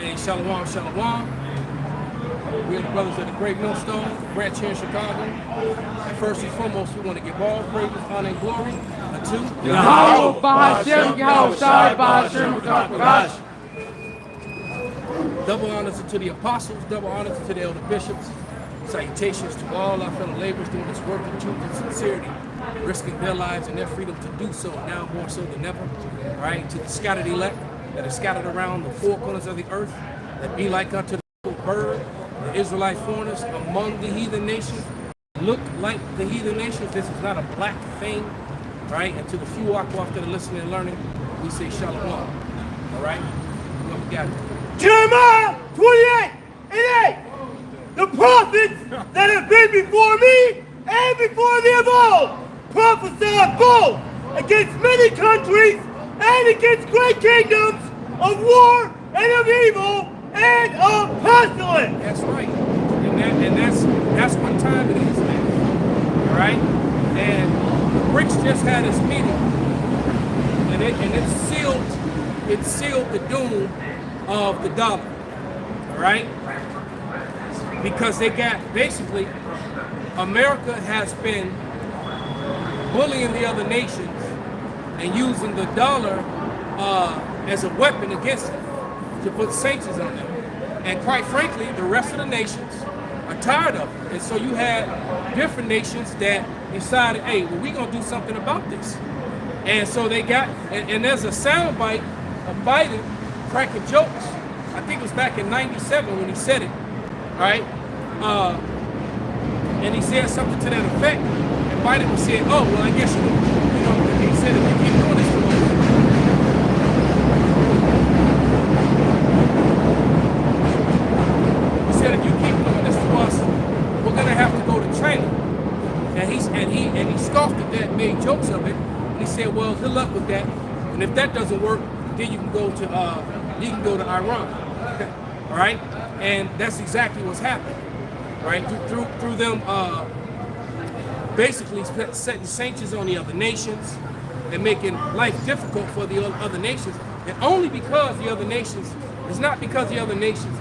Hey, shalom, shalom. We are the brothers of the Great Millstone, branch here in Chicago. And first and foremost, we want to give all praises, honor, and glory unto Yahweh, Bahashem, Yahweh, Shai, Bahashem, Bahashem. Double honors to the apostles, double honors to the elder bishops. Salutations to all our fellow laborers doing this work in truth and sincerity, risking their lives and their freedom to do so, now more so than ever. All right, to the scattered elect that are scattered around the four corners of the earth, that be like unto the bird, the Israelite foreigners among the heathen nations, look like the heathen nations. This is not a black thing, right? And to the few Aquaf that are listening and learning, we say shalom. All right, what we got? Jeremiah 28:8. The prophets that have been before me and before thee of old prophesied both against many countries and against great kingdoms of war and of evil and of pestilence. That's right, and that's what time it is, man. All right, and BRICS just had its meeting, and it sealed the doom of the dollar. All right. Because they got, basically, America has been bullying the other nations and using the dollar as a weapon against them to put sanctions on them. And quite frankly, the rest of the nations are tired of it. And so you had different nations that decided, hey, well, we're going to do something about this. And so they got, and there's a soundbite of Biden cracking jokes. I think it was back in '97 when he said it. Right? And he said something to that effect, and Biden was saying, oh, well, I guess you know, he said, if you keep doing this to us, he said, if you keep doing this to us, we're gonna have to go to China. And he scoffed at that, made jokes of it, and he said, well, good luck with that. And if that doesn't work, then you can go to Iran. All right? And that's exactly what's happening, right? Through them basically setting sanctions on the other nations and making life difficult for the other nations, and only because the other nations, it's not because the other nations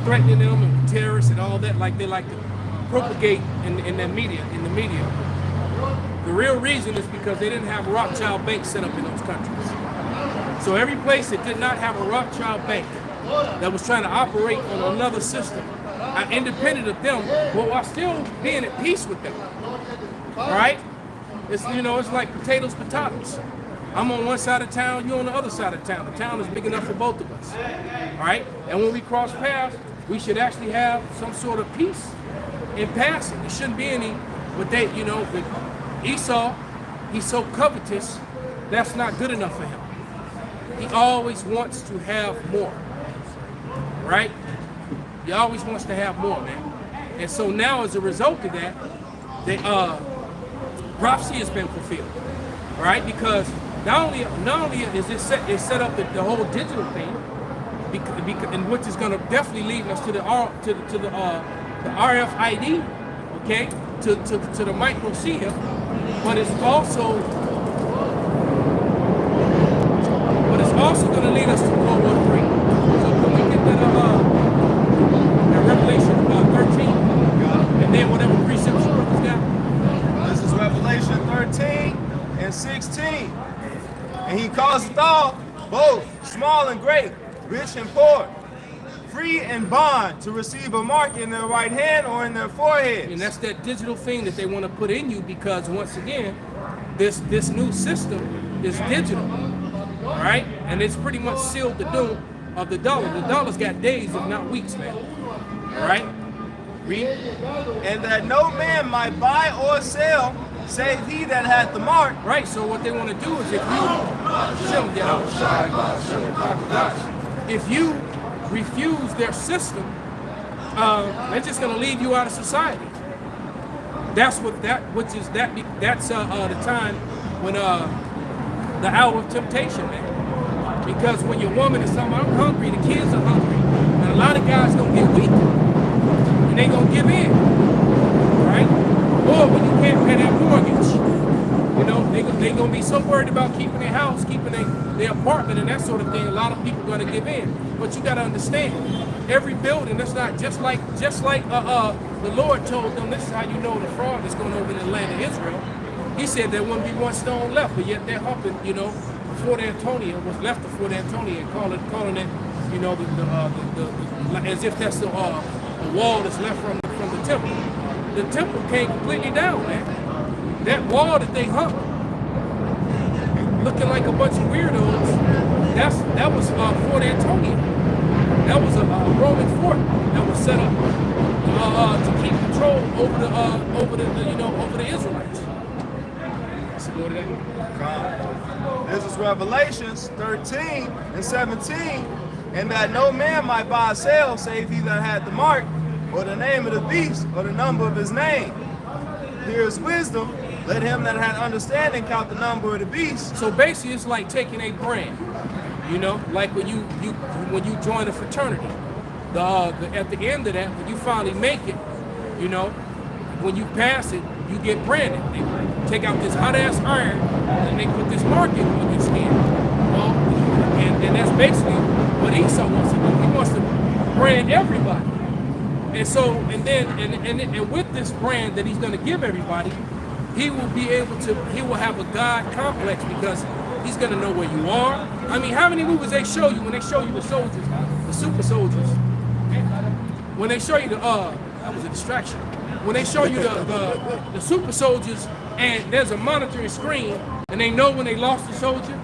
threatening them and terrorists and all that like they like to propagate in the media. The real reason is because they didn't have Rothschild banks set up in those countries. So every place that did not have a Rothschild bank that was trying to operate on another system, independent of them, but while still being at peace with them. Right? It's, you know, it's like potatoes. I'm on one side of town, you're on the other side of town. The town is big enough for both of us. Right? And when we cross paths, we should actually have some sort of peace in passing. There shouldn't be any, but they, you know, with Esau, he's so covetous, that's not good enough for him. He always wants to have more. Right? He always wants to have more, man. And so now, as a result of that, the prophecy has been fulfilled, right? Because not only is it set up the whole digital thing, and which is going to definitely lead us to the RFID, okay, to the micro chip, but it's also going to lead us to World War III. So when we get that Revelation 13, and then whatever precepts you brothers got. This is Revelation 13 and 16. And he causeth all, both small and great, rich and poor, free and bond, to receive a mark in their right hand or in their forehead. And that's that digital thing that they want to put in you, because once again, this new system is digital. All right? And it's pretty much sealed the doom of the dollar. The dollar's got days, if not weeks, man. All right? Read. And that no man might buy or sell, save he that hath the mark. Right, so what they want to do is if you refuse their system, they're just going to leave you out of society. That's the time when the hour of temptation, man. Because when your woman is saying, I'm hungry, the kids are hungry, and a lot of guys gonna get weak, and they gonna give in, right? Or when you can't pay that mortgage, You know, they gonna be so worried about keeping their house, keeping their apartment and that sort of thing. A lot of people gonna give in. But you gotta understand, every building, that's not just like the Lord told them, this is how you know the fraud is going over in the land of Israel. He said there wouldn't be one stone left, but yet they're humping, you know, Fort Antonia, was left of Fort Antonia, and calling it, you know, as if that's the wall that's left from the temple. The temple came completely down, man. That wall that they humped, looking like a bunch of weirdos, that was Fort Antonia. That was a Roman fort that was set up to keep control over the Israelites. So go to that. This is Revelations 13 and 17, and that no man might buy or sell save he that had the mark, or the name of the beast, or the number of his name. Here is wisdom. Let him that had understanding count the number of the beast. So basically, it's like taking a brand. You know, like when you join a fraternity. At the end of that, when you finally make it, you know, when you pass it, you get branded. They take out this hot ass iron and they put this marking on your skin. Well, and that's basically what Esau wants to do. He wants to brand everybody. And so, and with this brand that he's going to give everybody, he will have a God complex because he's going to know where you are. I mean, how many movies they show you when they show you the soldiers, the super soldiers? When they show you that was a distraction. When they show you the super soldiers and there's a monitoring screen and they know when they lost a soldier,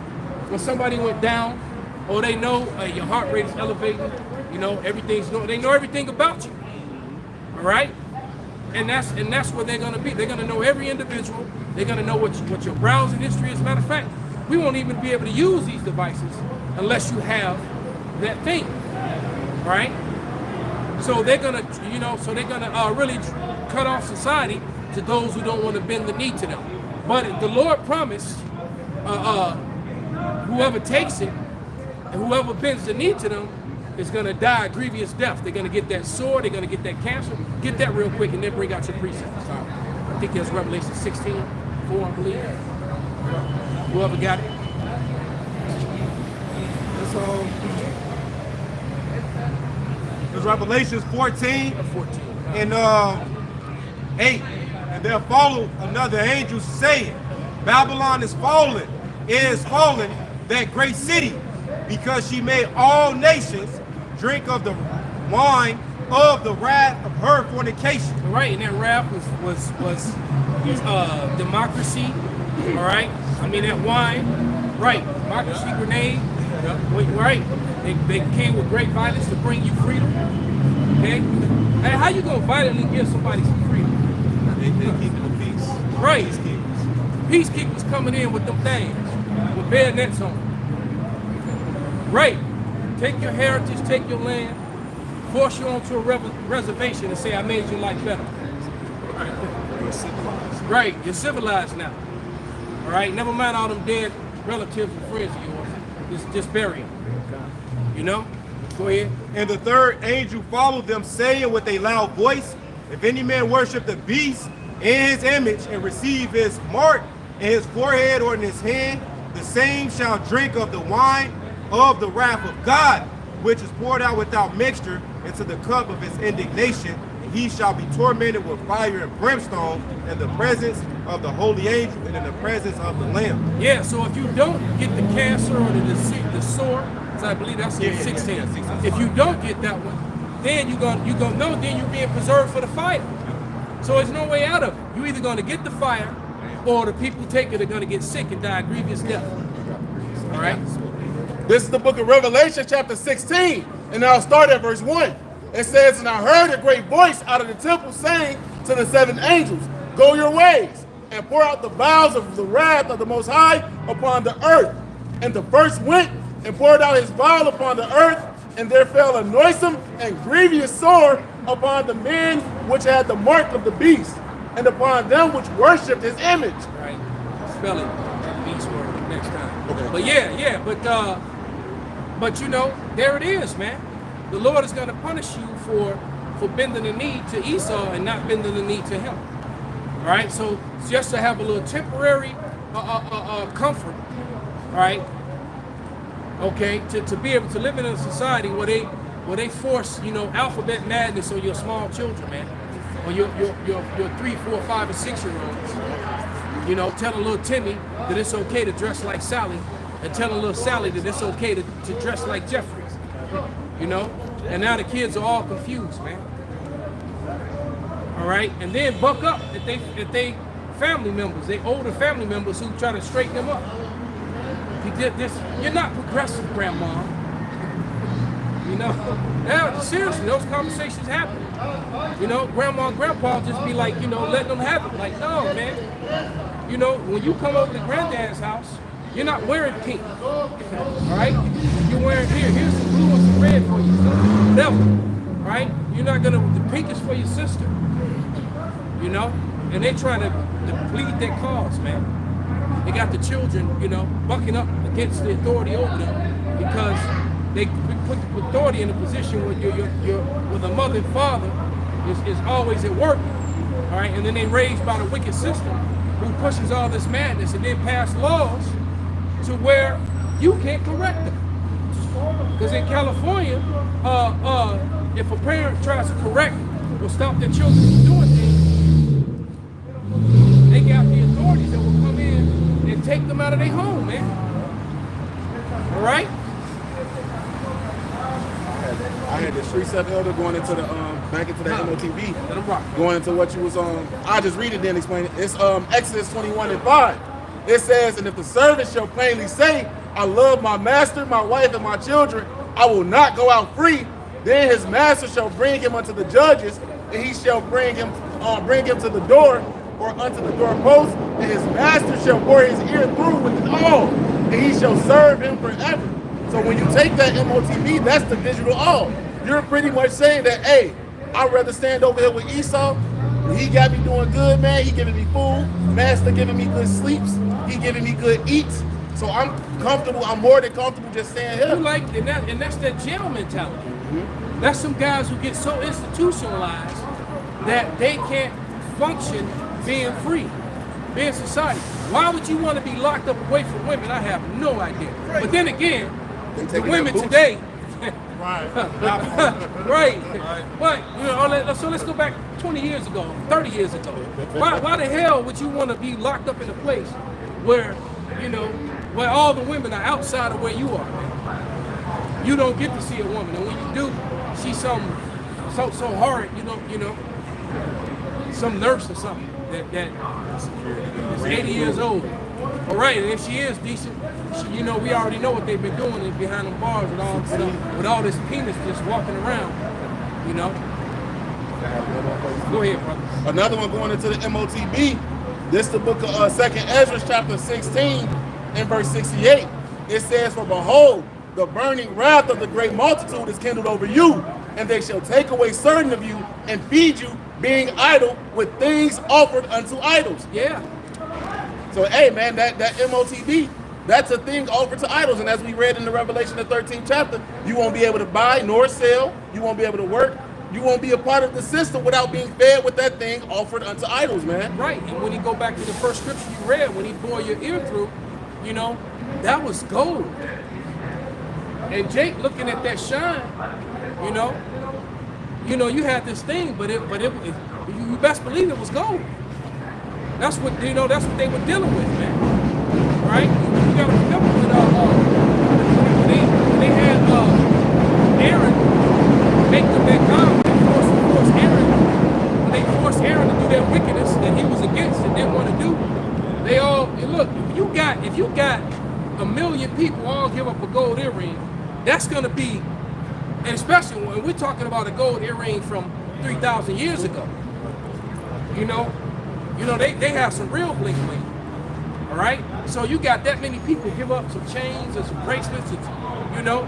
when somebody went down, or they know your heart rate is elevating, you know, they know everything about you. All right? And that's where they're gonna be. They're gonna know every individual. They're gonna know what your browsing history is. Matter of fact, we won't even be able to use these devices unless you have that thing, right? So they're gonna, you know, really cut off society to those who don't want to bend the knee to them. But the Lord promised, whoever takes it and whoever bends the knee to them is gonna die a grievous death. They're gonna get that sword. They're gonna get that cancer. Get that real quick, and then bring out your precepts. I think that's Revelation 16:4, I believe. Whoever got it. So, there's Revelations 14 and 8. And there followed another angel saying, Babylon is fallen, that great city, because she made all nations drink of the wine of the wrath of her fornication. Right, and that wrath was democracy. All right, I mean that wine. Right, democracy grenade. Right, they came with great violence to bring you freedom. Okay, hey, how you gonna violently give somebody some freedom? They keep the peace. Right, Peacekeepers. Peacekeepers coming in with them things, with bayonets on them. Right, take your heritage, take your land, force you onto a reservation and say, I made your life better. You're civilized. Right, you're civilized now. All right, never mind all them dead relatives and friends of yours. Just bury them. You know? Go ahead. And the third angel followed them, saying with a loud voice, if any man worship the beast in his image and receive his mark in his forehead or in his hand, the same shall drink of the wine of the wrath of God, which is poured out without mixture into the cup of his indignation, and he shall be tormented with fire and brimstone in the presence of the holy angel and in the presence of the Lamb. Yeah, so if you don't get the cancer or the sore, so I believe that's in 16. If you don't get that one, then you're gonna know then you're being preserved for the fire. So there's no way out of it. You're either gonna get the fire, or the people who take it are gonna get sick and die a grievous death. All right. This is the book of Revelation, chapter 16, and I'll start at verse 1. It says, and I heard a great voice out of the temple saying to the seven angels, go your ways, and pour out the vials of the wrath of the Most High upon the earth. And the first went and poured out his vial upon the earth, and there fell a noisome and grievous sore upon the men which had the mark of the beast, and upon them which worshipped his image. Right. Spell it. Beast word next time. Okay. But yeah, but you know, there it is, man. The Lord is going to punish you for bending the knee to Esau and not bending the knee to him. All right, so just to have a little temporary comfort, right? Okay, to be able to live in a society where they force, you know, alphabet madness on your small children, man, or your 3, 4, 5, and 6-year-olds. You know, telling little Timmy that it's okay to dress like Sally, and telling little Sally that it's okay to dress like Jeffries. You know, and now the kids are all confused, man. All right, and then buck up if they family members, they older family members who try to straighten them up. You did this. You're not progressive, Grandma. You know, now seriously, those conversations happen. You know, Grandma and Grandpa just be like, you know, letting them have it. Like, no, man. You know, when you come over to Granddad's house, you're not wearing pink. All right? You're wearing here's some blue and some red for you, whatever. Right? You're not gonna. The pink is for your sister. You know, and they trying to plead their cause, man. They got the children, you know, bucking up against the authority over them because they put the authority in a position where the mother and father is always at work, all right, and then they raised by the wicked system who pushes all this madness and then pass laws to where you can't correct them. Because in California, if a parent tries to correct or stop their children from doing things, they got the authorities that will come in and take them out of their home, man. All right? I had the street step elder going into the back into the MotB, Let them rock. going into what you was I'll just read it then explain it. It's Exodus 21:5. It says, and if the servant shall plainly say, I love my master, my wife, and my children, I will not go out free, then his master shall bring him unto the judges, and he shall bring him to the door or unto the doorpost, and his master shall bore his ear through with an awl, and he shall serve him forever. So when you take that MotB, that's the digital awl. You're pretty much saying that, hey, I'd rather stand over here with Esau. He got me doing good, man. He giving me food. Master giving me good sleeps. He giving me good eats. So I'm comfortable. I'm more than comfortable just staying here. You like, and that's that jail mentality. Mm-hmm. That's some guys who get so institutionalized that they can't function being free, being society. Why would you want to be locked up away from women? I have no idea. Right. But then again, the women today, right. But you know, so let's go back 20 years ago, 30 years ago. Why the hell would you want to be locked up in a place where, you know, where all the women are outside of where you are, man? You don't get to see a woman, and when you do, she's so hard, you know, some nurse or something that is 80 years old. All right, and if she is decent, you know, we already know what they've been doing behind them bars and all stuff, with all this penis just walking around, you know. Go ahead, brother. Another one going into the MotB. This is the book of 2nd Ezra, chapter 16, and verse 68. It says, for behold, the burning wrath of the great multitude is kindled over you, and they shall take away certain of you and feed you, being idle with things offered unto idols. Yeah. So, hey, man, that MotB, that's a thing offered to idols. And as we read in the Revelation, the 13th chapter, you won't be able to buy nor sell. You won't be able to work. You won't be a part of the system without being fed with that thing offered unto idols, man. Right. And when you go back to the first scripture you read, when he bore your ear through, you know, that was gold. And Jake looking at that shine, you know, you had this thing, but it you best believe it was gold. That's what they were dealing with, man. Right? You gotta remember when they had Aaron make them that God, when they forced Aaron to do that wickedness that he was against and didn't want to do, they all look, if you got 1 million people all give up a gold earring, that's gonna be, and especially when we're talking about a gold earring from 3,000 years ago. You know, they have some real bling bling. All right, so you got that many people give up some chains and some bracelets, and, you know,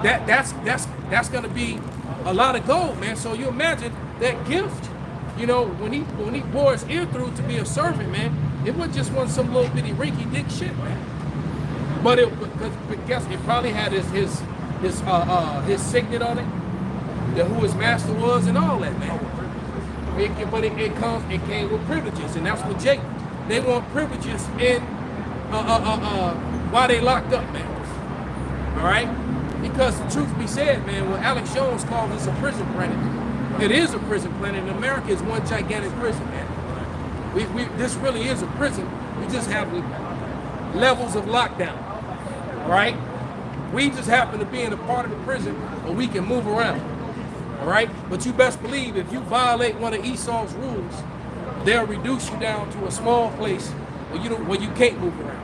that's gonna be a lot of gold, man. So you imagine that gift, you know, when he bore his ear through to be a servant, man, it wasn't just some little bitty rinky dink shit, man. But guess it probably had his signet on it, who his master was, and all that, man. It came with privileges, and that's what Jake They want privileges in while they locked up, man. All right? Because the truth be said, man, when Alex Jones calls this a prison planet, it is a prison planet, and America is one gigantic prison, man. This really is a prison. We just have levels of lockdown, all right? We just happen to be in a part of the prison where we can move around, all right? But you best believe if you violate one of Esau's rules, they'll reduce you down to a small place where you can't move around,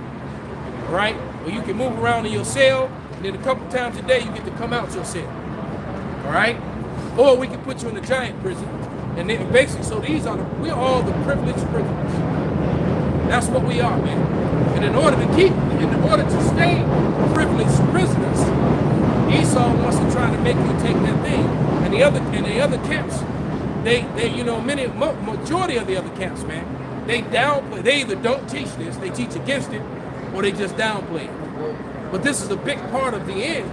all right? Where you can move around in your cell, and then a couple times a day you get to come out your cell, all right? Or we can put you in a giant prison, and then basically, so we're all the privileged prisoners. That's what we are, man. And in order to stay privileged prisoners, Esau wants to try to make you take that thing. And the other camps, majority of the other camps, man, they downplay. They either don't teach this, they teach against it, or they just downplay it. But this is a big part of the end,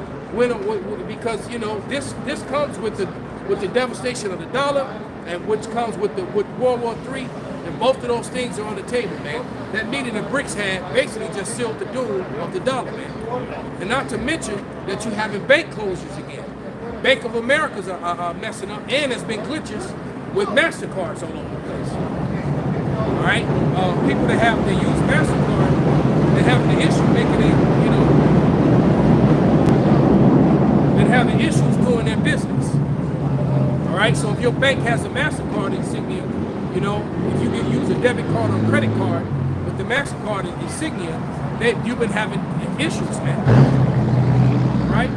because this comes with the devastation of the dollar, and which comes with World War III, and both of those things are on the table, man. That meeting the BRICS had basically just sealed the doom of the dollar, man. And not to mention that you're having bank closures again. Bank of America's are messing up, and there's been glitches with MasterCards all over the place. All right, people that use MasterCard, they're having the issue making it, they're having issues doing their business. All right, so if your bank has a MasterCard insignia, if you can use a debit card or a credit card with the MasterCard insignia, you've been having issues, man. All right?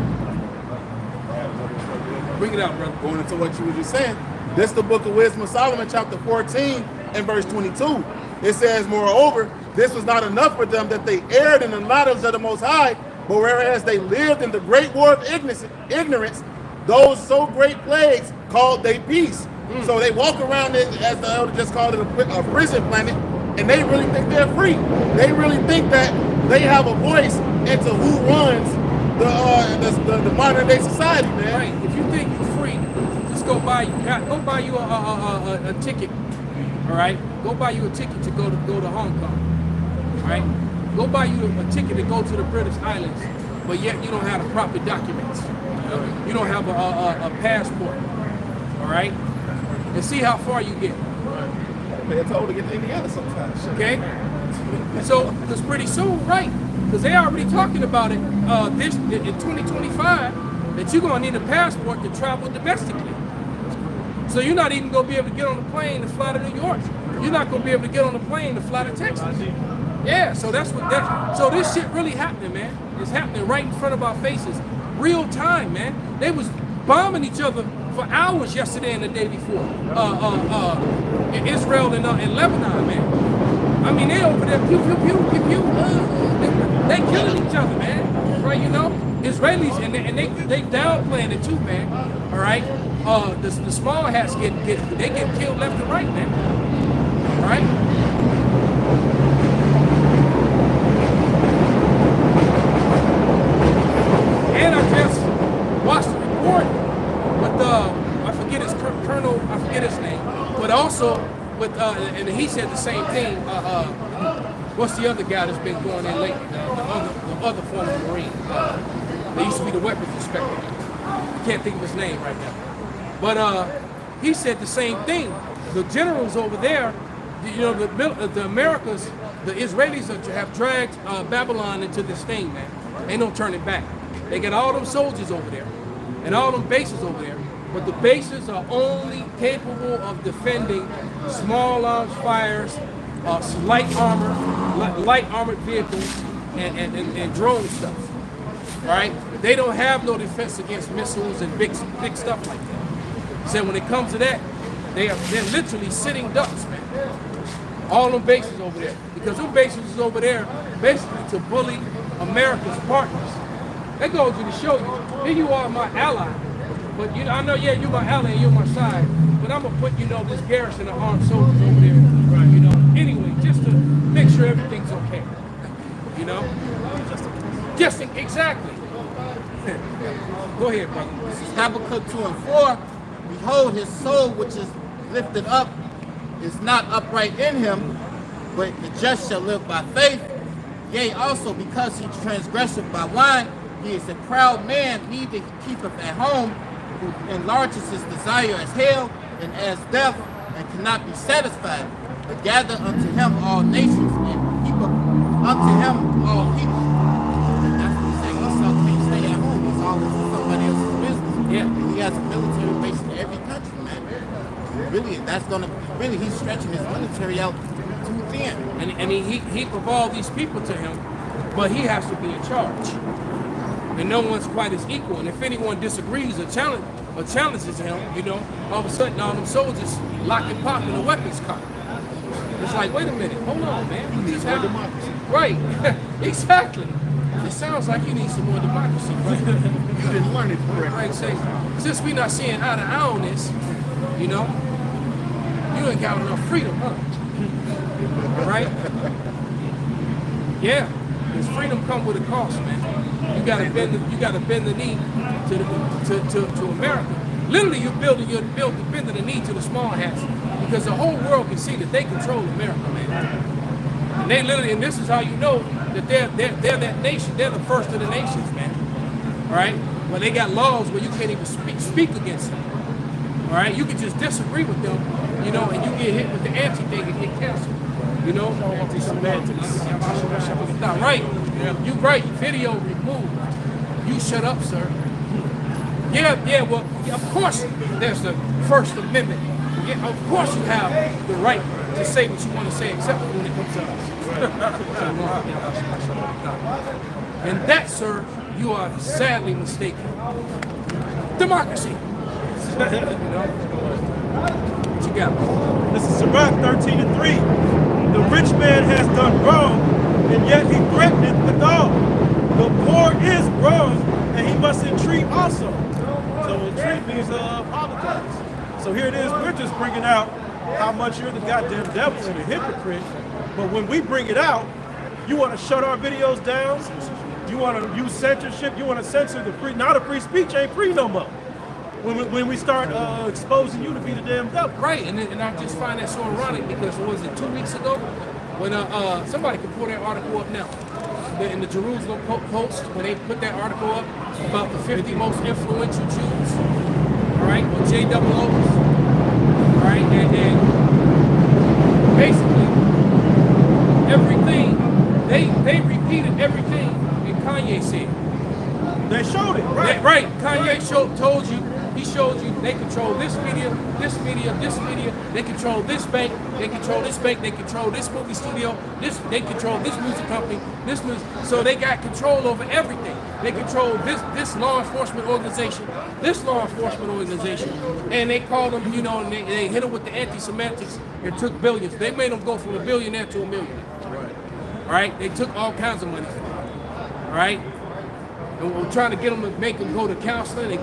Bring it out, brother. Going into what you were just saying, this is the book of Wisdom of Solomon, chapter 14 and verse 22. It says, moreover, this was not enough for them that they erred in the knowledge of the Most High, but whereas they lived in the great war of ignorance, those so great plagues called they peace. So they walk around it, as the elder just called it, a prison planet, and they really think they're free. They really think that they have a voice into who runs the modern day society, man. Right. If you think you're free, just go buy you a ticket. All right. Go buy you a ticket to go to Hong Kong. All right. Go buy you a ticket to go to the British Islands, but yet you don't have the proper documents. You don't have a passport. All right. And see how far you get. They're told to get to Indiana sometimes. Okay? So, because pretty soon, right? Because they're already talking about it in 2025, that you're going to need a passport to travel domestically. So you're not even going to be able to get on the plane to fly to New York. You're not going to be able to get on the plane to fly to Texas. Yeah, so so this shit really happening, man. It's happening right in front of our faces. Real time, man. They was bombing each other for hours yesterday and the day before. In Israel and Lebanon, man. I mean, they over there, pew, pew, pew, pew, pew. They killing each other, man. Right, Israelis, and they downplaying it too, man. All right? The small hats get killed left and right, man. All right? And I just watched the report with I forget his colonel, I forget his name, but also with and he said the same thing. What's the other guy that's been going in lately? The other former Marine. They used to be the weapons inspector. I can't think of his name right now. But he said the same thing. The generals over there, the Americans, the Israelis have dragged Babylon into this thing, man. Ain't no turning back. They got all them soldiers over there and all them bases over there. But the bases are only capable of defending small arms fires, light armored vehicles, and drone stuff. Right? They don't have no defense against missiles and big stuff like that. So when it comes to that, they're literally sitting ducks, man. All them bases over there, because them bases is over there basically to bully America's partners. That goes to show you, here you are my ally. But I know, yeah, you're my ally and you're my side. But I'm gonna put, this garrison of armed soldiers over there, anyway, just to make sure everything's okay. Exactly. Go ahead, brother. This is Habakkuk 2:4. Behold, his soul which is lifted up is not upright in him, but the just shall live by faith. Yea, also because he transgresseth by wine, he is a proud man, neither he keepeth at home, who enlarges his desire as hell and as death, and cannot be satisfied, but gather unto him all nations, and heapeth unto him all people. And that's what he's saying. Also can't stay at home. He's always in somebody else's business. Yeah. And he has a military base in every country, man. Really, that's gonna really he's stretching his military out too thin. And he heap of all these people to him, but he has to be in charge. And no one's quite as equal. And if anyone disagrees or challenges him, you know, all of a sudden all them soldiers lock and pop and the weapons cocked. It's like, wait a minute, hold on, man. We just have democracy. Right, exactly. It sounds like you need some more democracy, right? You didn't learn it correctly. Right, say, since we not seeing eye to eye on this, you know, you ain't got enough freedom, huh? Right? Yeah, because freedom comes with a cost, man. You gotta bend the knee to America. Literally, you're bending the knee to the small hats because the whole world can see that they control America, man. And they literally, and this is how you know that they're that nation. They're the first of the nations, man. All right, well they got laws where you can't even speak against them. All right, you can just disagree with them, you know, and you get hit with the anti-thing and get canceled. You know, right? You right. Video removed. You shut up, sir. Yeah. Well, of course, there's the First Amendment. Yeah, of course you have the right to say what you want to say, except when it comes to us. And that, sir, you are sadly mistaken. Democracy. You know? What you got? This is Sirach 13:3. The rich man has done wrong, and yet he threateneth withal. The poor is wrong, and he must entreat also. So entreat means apologize. So here it is, we're just bringing out how much you're the goddamn devil and a hypocrite. But when we bring it out, you want to shut our videos down, you want to use censorship, you want to censor the free, now the free speech ain't free no more. When we start exposing you to be the damn devil. Right, and I just find that so ironic because, what was it, 2 weeks ago? When somebody can pull that article up now. In the Jerusalem Post, when they put that article up about the 50 most influential Jews, all right, or JOOs, all right, and basically everything, they repeated everything that Kanye said. They showed it, right? Right, Kanye told you, he showed you they control this media, this media, this media, they control this bank, they control this bank, they control this movie studio, they control this music company, this music, so they got control over everything. They control this law enforcement organization, this law enforcement organization, and they called them, you know, and they hit them with the anti-semantics and took billions. They made them go from a billionaire to a millionaire. Right. All right, they took all kinds of money from them. All right. And we're trying to get them to make them go to counseling and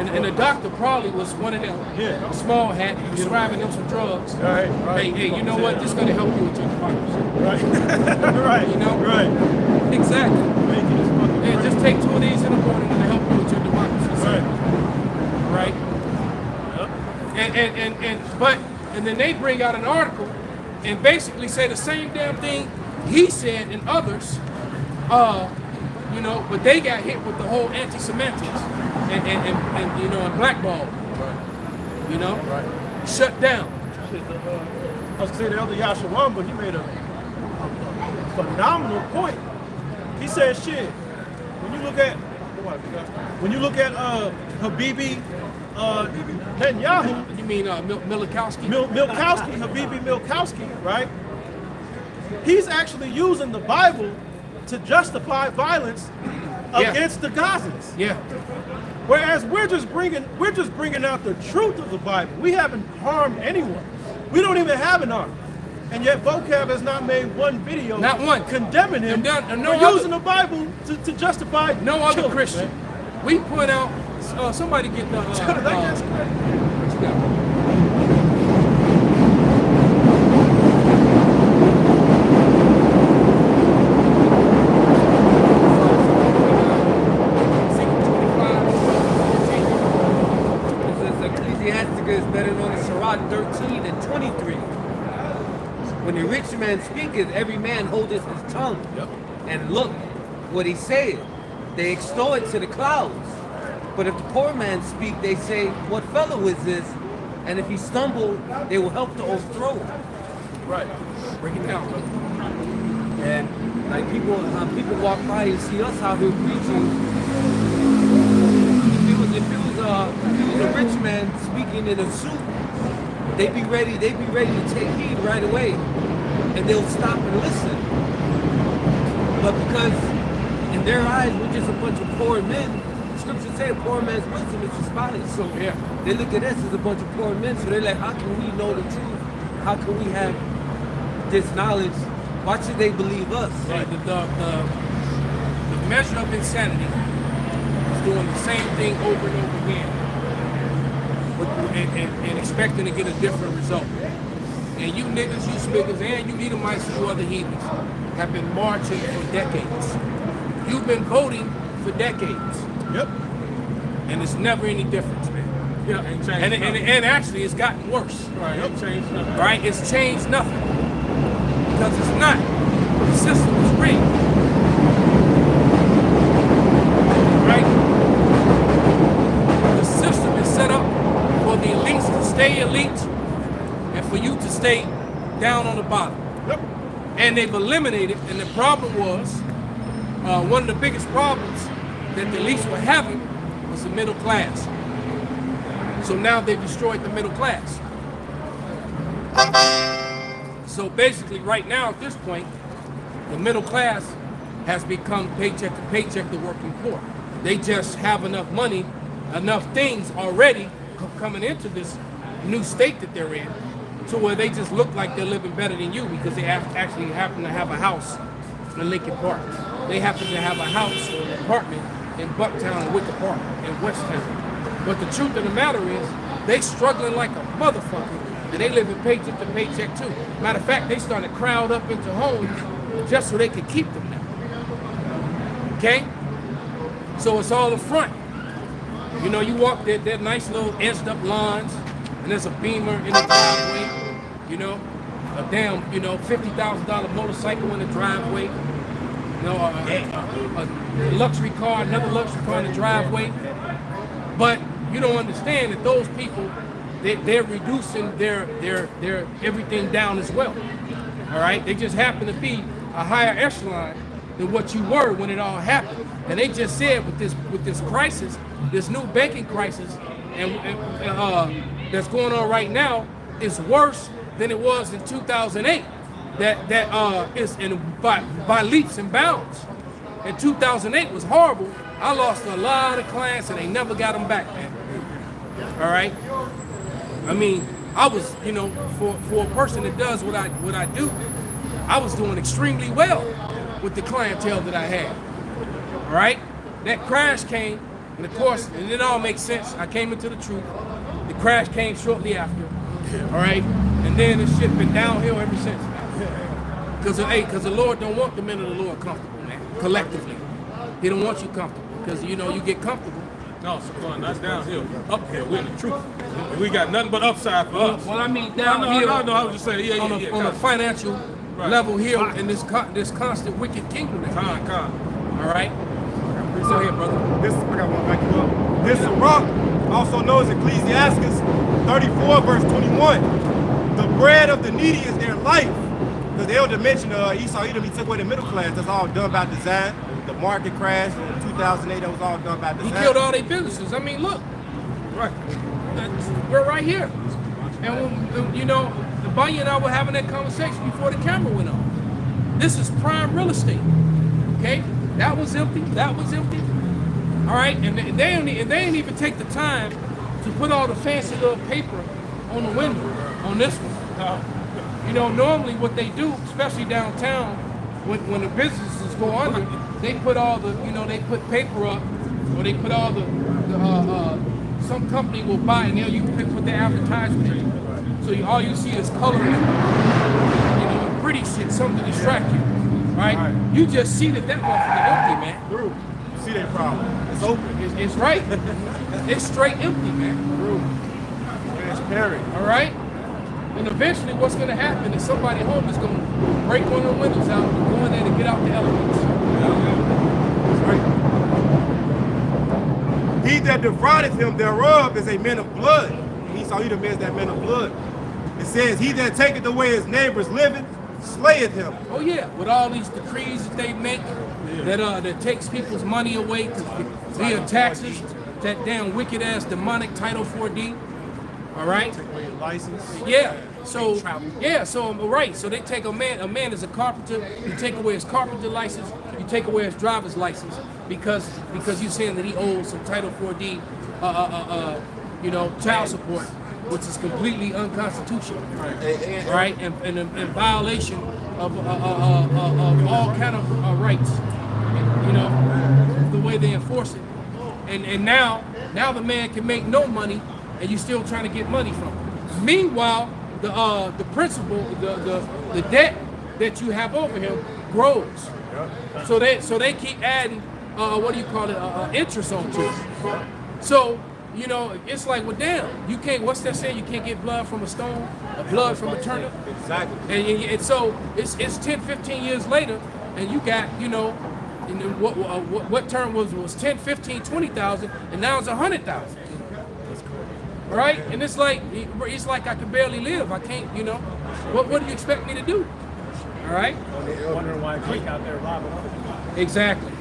and the doctor probably was one of them, a small hat, prescribing them some drugs. Right. Hey, you know what? This is going to help you with your democracy. Right. Right. You know? Right. Exactly. Yeah, just take 2 of these in the morning and help you with your democracy. Right. Yep. And then they bring out an article and basically say the same damn thing he said and others. You know, but they got hit with the whole anti-Semantics and you know, and blackballed. You know, shut down. I was gonna say the elder Yashawan, but he made a phenomenal point. He said, "Shit, when you look at Habibi Netanyahu, you mean Milkowski? Milkowski, Habibi Milkowski, right? He's actually using the Bible to justify violence against the Gazans. Yeah. Whereas we're just bringing out the truth of the Bible. We haven't harmed anyone. We don't even have an army. And yet Vocab has not made one video condemning him for using the Bible to justify no other children, Christian. Man. We point out somebody get the That's crazy. what you got? Ecclesiasticus, better known as Sirach 13 and 23. When the rich man speaketh, every man holdeth his tongue. And look what he said. They extol it to the clouds. But if the poor man speak, they say, what fellow is this? And if he stumble, they will help to overthrow him. Right. Break it down. And like people walk by and see us out here preaching. If it was a rich man speaking in a suit, they'd be ready to take heed right away, and they'll stop and listen. But because in their eyes we're just a bunch of poor men, Scripture says a poor man's wisdom is despised. So yeah, they look at us as a bunch of poor men. So they're like, how can we know the truth? How can we have this knowledge? Why should they believe us? Right. The measure of insanity is doing the same thing over and over again, and expecting to get a different result. And you niggas, you spiggers, and you Edomites and you other heathens have been marching for decades. You've been voting for decades. Yep. And it's never any difference, man. Yeah, ain't changed And actually, it's gotten worse. Right, ain't changed nothing. Right? It's changed nothing. Because it's not. The system is rigged. Right? The system is set up for the elites to stay elite and for you to stay down on the bottom. Yep. And they've eliminated, and the problem was, one of the biggest problems that the elites were having was the middle class. So now they've destroyed the middle class. So basically right now at this point, the middle class has become paycheck to paycheck, the working poor. They just have enough money, enough things already coming into this new state that they're in, to where they just look like they're living better than you because they actually happen to have a house in Lincoln Park. They happen to have a house or an apartment in Bucktown and Wicker Park in Westtown. But the truth of the matter is, they struggling like a motherfucker, and they living paycheck to paycheck too. Matter of fact, they started to crowd up into homes just so they could keep them now. Okay? So it's all a front. You know, you walk that nice little edged up lawns, and there's a Beamer in the driveway, you know, a damn, $50,000 motorcycle in the driveway, a luxury car, another luxury car in the driveway. But you don't understand that those people, they're reducing their everything down as well. All right, they just happen to be a higher echelon than what you were when it all happened. And they just said with this crisis, this new banking crisis, and that's going on right now, is worse than it was in 2008. That is by leaps and bounds. And 2008 was horrible. I lost a lot of clients and they never got them back, man. All right. I mean, I was, for a person that does what I do, I was doing extremely well with the clientele that I had. All right. That crash came, and of course, and it all makes sense. I came into the truth. The crash came shortly after. All right. And then this shit been downhill ever since. Because the Lord don't want the men of the Lord comfortable, man. Collectively, He don't want you comfortable because you get comfortable. No, Savon, not downhill. Uphill, we're in the truth. We got nothing but upside for us. Well, I mean downhill. No, I was just saying, on a financial level here in this constant wicked kingdom. All right. Go ahead, brother. I got one back you up. This rock, also known as Ecclesiastes 34, verse 21. The bread of the needy is their life. Because the elder mentioned Esau Edom, he took away the middle class. That's all done by design. The market crash in 2008, that was all done by design. He killed all their businesses. I mean, look. Right. We're right here. And, the Bunny and I were having that conversation before the camera went on. This is prime real estate. Okay? That was empty. That was empty. All right? And they didn't even take the time to put all the fancy little paper on the window on this one. Normally what they do, especially downtown, when the businesses go under, they put all the, they put paper up, or they put all some company will buy it, and you put the advertisement in. So all you see is colors, pretty shit, something to distract you, right? You just see that motherfucker empty, man. You see that problem. It's open. It's right. It's straight empty, man. Transparent. All right? And eventually what's going to happen is somebody home is going to break one of the windows out and go in there to get out the elements. Right. He that defraudeth him thereof is a man of blood. Esau Edom is that man of blood. It says, he that taketh away his neighbor's living, slayeth him. Oh yeah, with all these decrees that they make that takes people's money away via taxes, that damn wicked ass demonic Title 4D. All right. Take away your license. Yeah. So right. So they take a man is a carpenter. You take away his carpenter license. You take away his driver's license because you're saying that he owes some Title 4D, child support, which is completely unconstitutional, right? And in violation of all kind of rights, the way they enforce it. And now the man can make no money, and you're still trying to get money from him. Meanwhile, the principal, the debt that you have over him grows. So they keep adding interest onto it. So it's like, well, damn, you can't. What's that saying? You can't get blood from a stone, or blood from a turnip. Exactly. And so it's 10, 15 years later, and you got what term was 10, 15, 20,000, and now it's 100,000. Right? And it's like I can barely live. I can't. What do you expect me to do? All right. Wondering why Greek out there robbing other people. Exactly.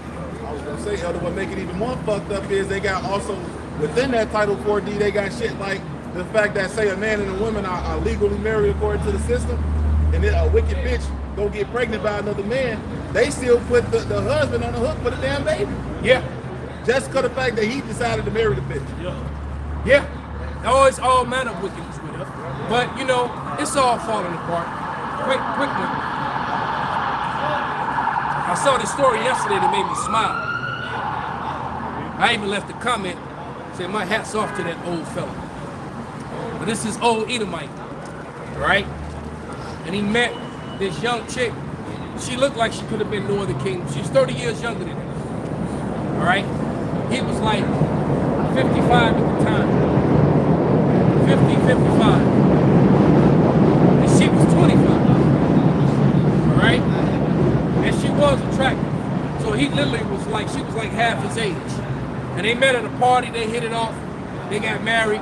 I was gonna say, Elder, what make it even more fucked up is they got also within that Title 4D, they got shit like the fact that say a man and a woman are legally married according to the system, and then a wicked bitch go get pregnant by another man, they still put the husband on the hook for the damn baby. Yeah. Just because of the fact that he decided to marry the bitch. Yeah. Oh, it's all manner of wickedness with it. But it's all falling apart. Quick one. I saw this story yesterday that made me smile. I even left a comment, said my hat's off to that old fella. But this is old Edomite, right? And he met this young chick. She looked like she could have been Northern Kingdom. She's 30 years younger than him. All right? He was like 55 at the time. 50, 55. And she was 25. All right? And she was attractive. So he literally was like, she was like half his age. And they met at a party, they hit it off, they got married,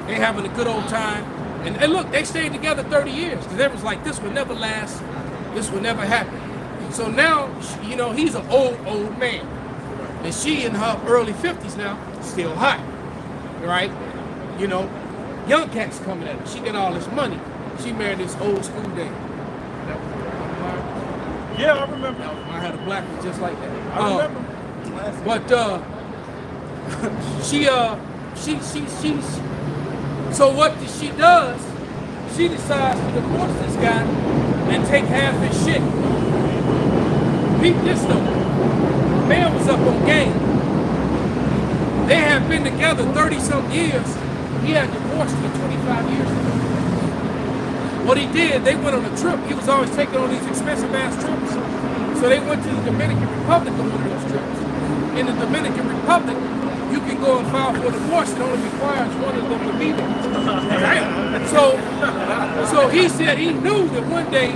they having a good old time. And look, they stayed together 30 years. Because they was like, this will never last, this will never happen. So now, he's an old man. And she in her early 50s now, still hot, right? Young cats coming at her. She got all this money. She married this old school dame. Yeah, I remember. I had a black one just like that. I remember. But so what she does, she decides to divorce this guy and take half his shit. Beat this though. Man was up on game. They had been together 30-some years. He had divorced her 25 years ago. What he did, they went on a trip. He was always taking on these expensive ass trips. So they went to the Dominican Republic on one of those trips. In the Dominican Republic, you can go and file for divorce. It only requires one of them to be there. So he said he knew that one day,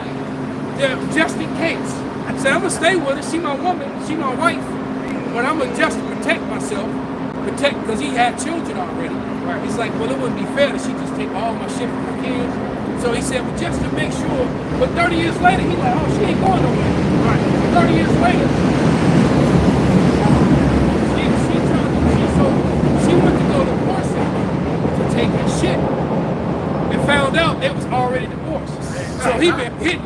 that just in case, I said, I'm going to stay with her. She my woman. She my wife. But I'm going to just protect myself. Because he had children already. Right. He's like, well, it wouldn't be fair that she just take all my shit from her kids. So he said, well, just to make sure. But 30 years later, he's like, oh, she ain't going nowhere. Right. 30 years later, she went to go divorce him to take his shit. And found out they was already divorced. So he been hitting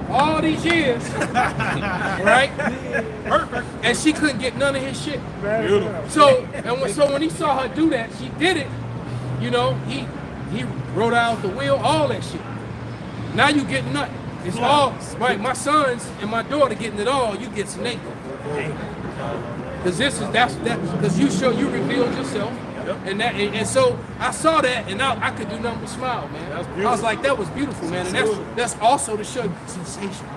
all these years, right? Perfect. And she couldn't get none of his shit. So when he saw her do that, she did it. He wrote out the will, all that shit. Now you get nothing. It's all right. My sons and my daughter getting it all. You get snake. Because because you revealed yourself. And so I saw that, and I could do nothing but smile, man. I was like, that was beautiful, man. And that's also to show you sensation,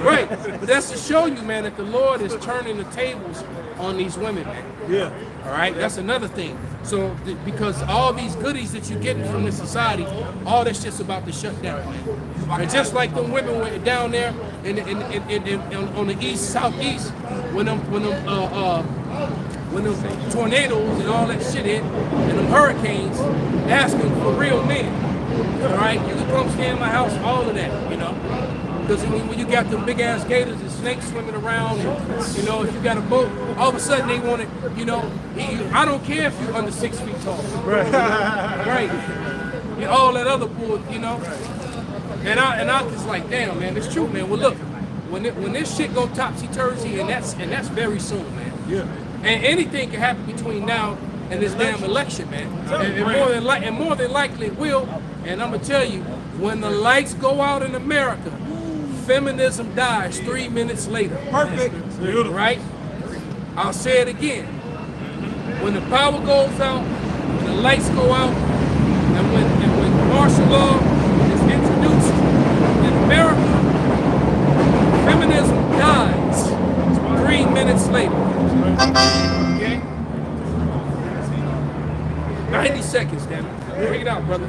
right? But that's to show you, man, that the Lord is turning the tables on these women, man. Yeah. All right, that's another thing. So, because all these goodies that you're getting from this society, all that shit's about to shut down, man. And just like them women were down there on the east, southeast, when them tornadoes and all that shit hit, and them hurricanes, asking for real men. All right, you can come stay in my house, all of that, you know. Because when you got them big ass gators and snakes swimming around, and, you know, if you got a boat, all of a sudden they want it, you know. I don't care if you're under 6 feet tall, right? And all that other bull, you know. And I just like, damn, man, it's true, man. Well, look, when this shit go topsy-turvy, and that's very soon, man. Yeah. And anything can happen between now and this damn election, man. And more than likely it will. And I'm gonna tell you, when the lights go out in America, feminism dies 3 minutes later. Perfect. Right? I'll say it again. When the power goes out, when the lights go out, and when martial law is introduced in America, feminism dies 3 minutes later. Okay? 90 seconds, damn it. Bring it out, brother.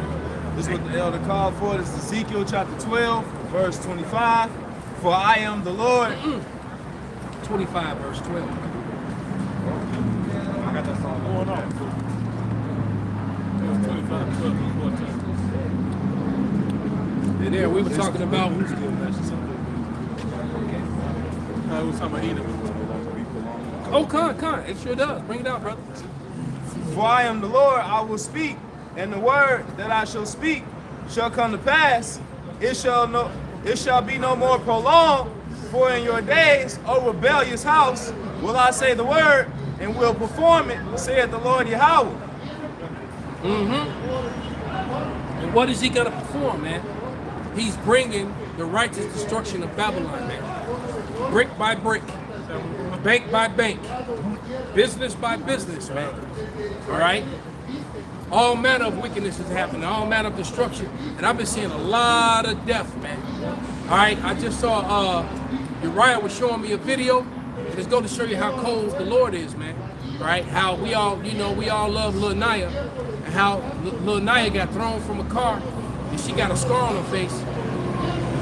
This is what the elder called for. This is Ezekiel chapter 12, verse 25. For I am the Lord. 25, verse 12. I got that song going on. 25, 12, 14. And there we were talking about. We was talking about Edom. Oh, con. It sure does. Bring it out, brother. For I am the Lord, I will speak, and the word that I shall speak shall come to pass. It shall be no more prolonged. For in your days, O rebellious house, will I say the word, and will perform it, saith the Lord Yahweh. And what is he gonna perform, man? He's bringing the righteous destruction of Babylon, man. Brick by brick, bank by bank, business by business, man. All right? All manner of wickedness is happening, all manner of destruction. And I've been seeing a lot of death, man. All right, I just saw Uriah was showing me a video. It's going to show you how cold the Lord is, man. All right, how we all love Lil Naya, and how Lil Naya got thrown from a car, and she got a scar on her face,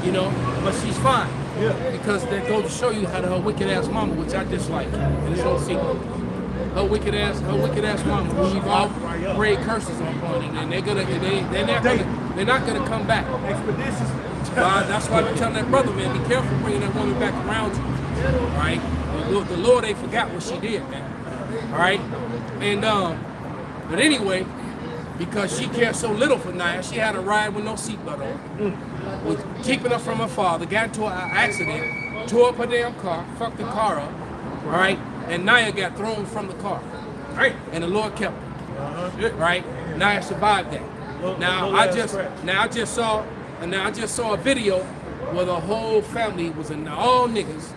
you know, but she's fine. Yeah. Because that goes to show you how her wicked ass mama, which I dislike, and it's no secret. Her wicked ass mama, who we've all prayed curses on, and they're not gonna come back. Expeditions. That's why I'm telling that brother, man, be careful bringing that woman back around you. All right, the Lord ain't forgot what she did, man. All right, and but anyway, because she cared so little for Naya, she had a ride with no seatbelt on, was keeping her from her father, got into an accident, tore up her damn car, fucked the car up. All right. And Naya got thrown from the car, right? And the Lord kept her, right? Naya survived that. Now I just saw a video where the whole family was all niggas,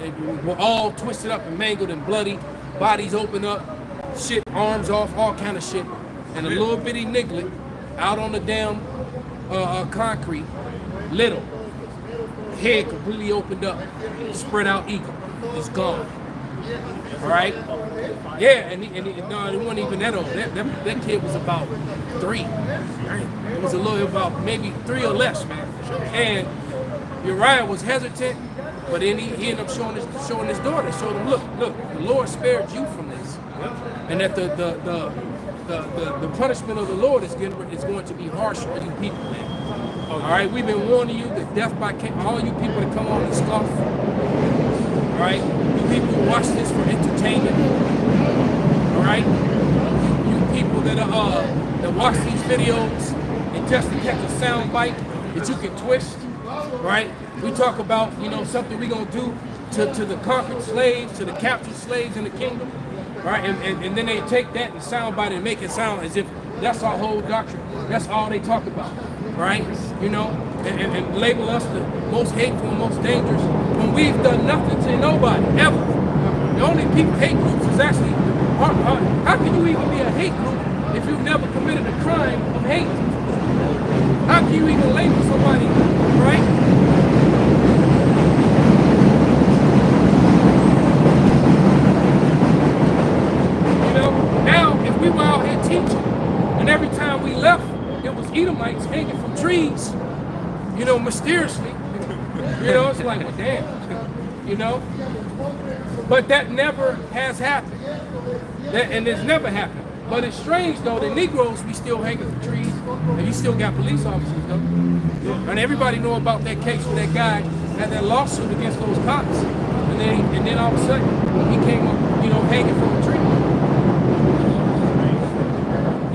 and were all twisted up and mangled and bloody, bodies open up, shit, arms off, all kind of shit, and a little bitty niglet out on the damn concrete, little, head completely opened up, spread out eagle, it's gone. All right, yeah, and no, it wasn't even that old. That kid was about 3. It was about maybe 3 or less, man. And Uriah was hesitant, but then he ended up showing his daughter. Showed him, look, the Lord spared you from this, and that the punishment of the Lord is going to be harsh for you people, man. All right, we've been warning you that death by all you people that come on and scoff. All right, you people who watch this for entertainment. All right, you people that watch these videos and just to catch a sound bite that you can twist. Right, we talk about something we gonna do to the conquered slaves, to the captured slaves in the kingdom. Right, and then they take that and sound bite and make it sound as if that's our whole doctrine. That's all they talk about. Right, and label us the most hateful and most dangerous when we've done nothing to nobody, ever. The only hate groups is actually, how can you even be a hate group if you've never committed a crime of hate? How can you even label somebody, right? we were out here teaching, and every time we left, it was Edomites hanging from trees, you know, mysteriously. You know, it's like, well, damn, you know. But that never has happened, and it's never happened. But it's strange though, the Negroes, we still hanging from trees, and you still got police officers though. And everybody know about that case where that guy had that lawsuit against those cops, and then all of a sudden he came up, you know, hanging from a tree.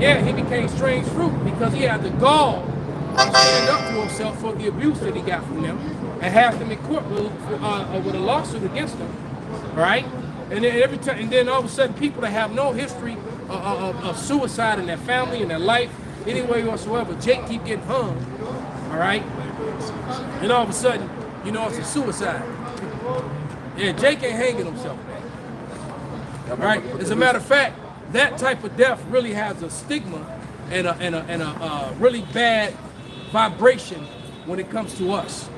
Yeah, he became strange fruit because he had the gall to stand up to himself for the abuse that he got from them, and have them in court with a lawsuit against them, right? And then every time, and then all of a sudden, people that have no history of suicide in their family and their life, any way whatsoever, Jake keep getting hung, all right? And all of a sudden, you know, it's a suicide. Yeah, Jake ain't hanging himself, man. Right? As a matter of fact, that type of death really has a stigma and a really bad vibration when it comes to us.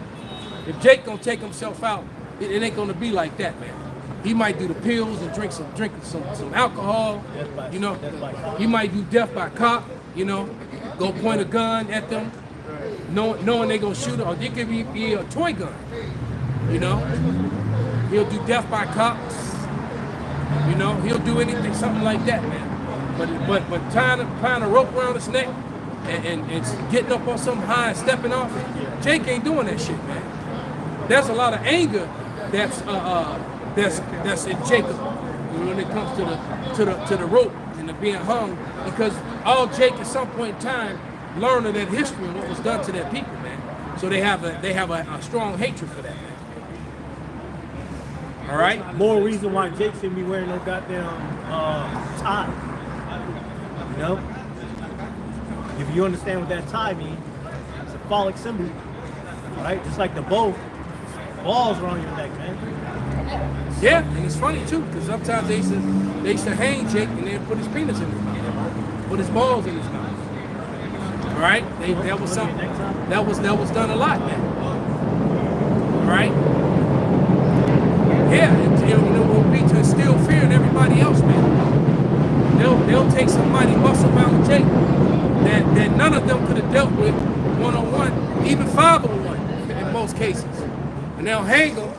If Jake gonna take himself out, it ain't gonna be like that, man. He might do the pills and drink some alcohol, you know. He might do death by cop, you know, go point a gun at them, knowing they gonna shoot him, or it could be a toy gun, you know. He'll do death by cops, you know. He'll do anything, something like that, man. But tying a rope around his neck and getting up on something high and stepping off, Jake ain't doing that shit, man. There's a lot of anger that's in Jacob when it comes to the rope and the being hung, because all Jake at some point in time learned of that history and what was done to their people, man. So they have a strong hatred for that, man. All right. More reason why Jake shouldn't be wearing no goddamn tie. You know, if you understand what that tie means, it's a phallic symbol, right? Just like the bow. Balls around your neck, man. Yeah, and it's funny too, because sometimes they used to hang Jake and then put his penis in his mouth, put his balls in his mouth. All right, that was something that was done a lot, man. All right. Yeah, it will be to instill fear in everybody else, man. They'll take somebody muscle-bound Jake that none of them could have dealt with one-on-one, even 5-on-1 in most cases. And they'll hang him,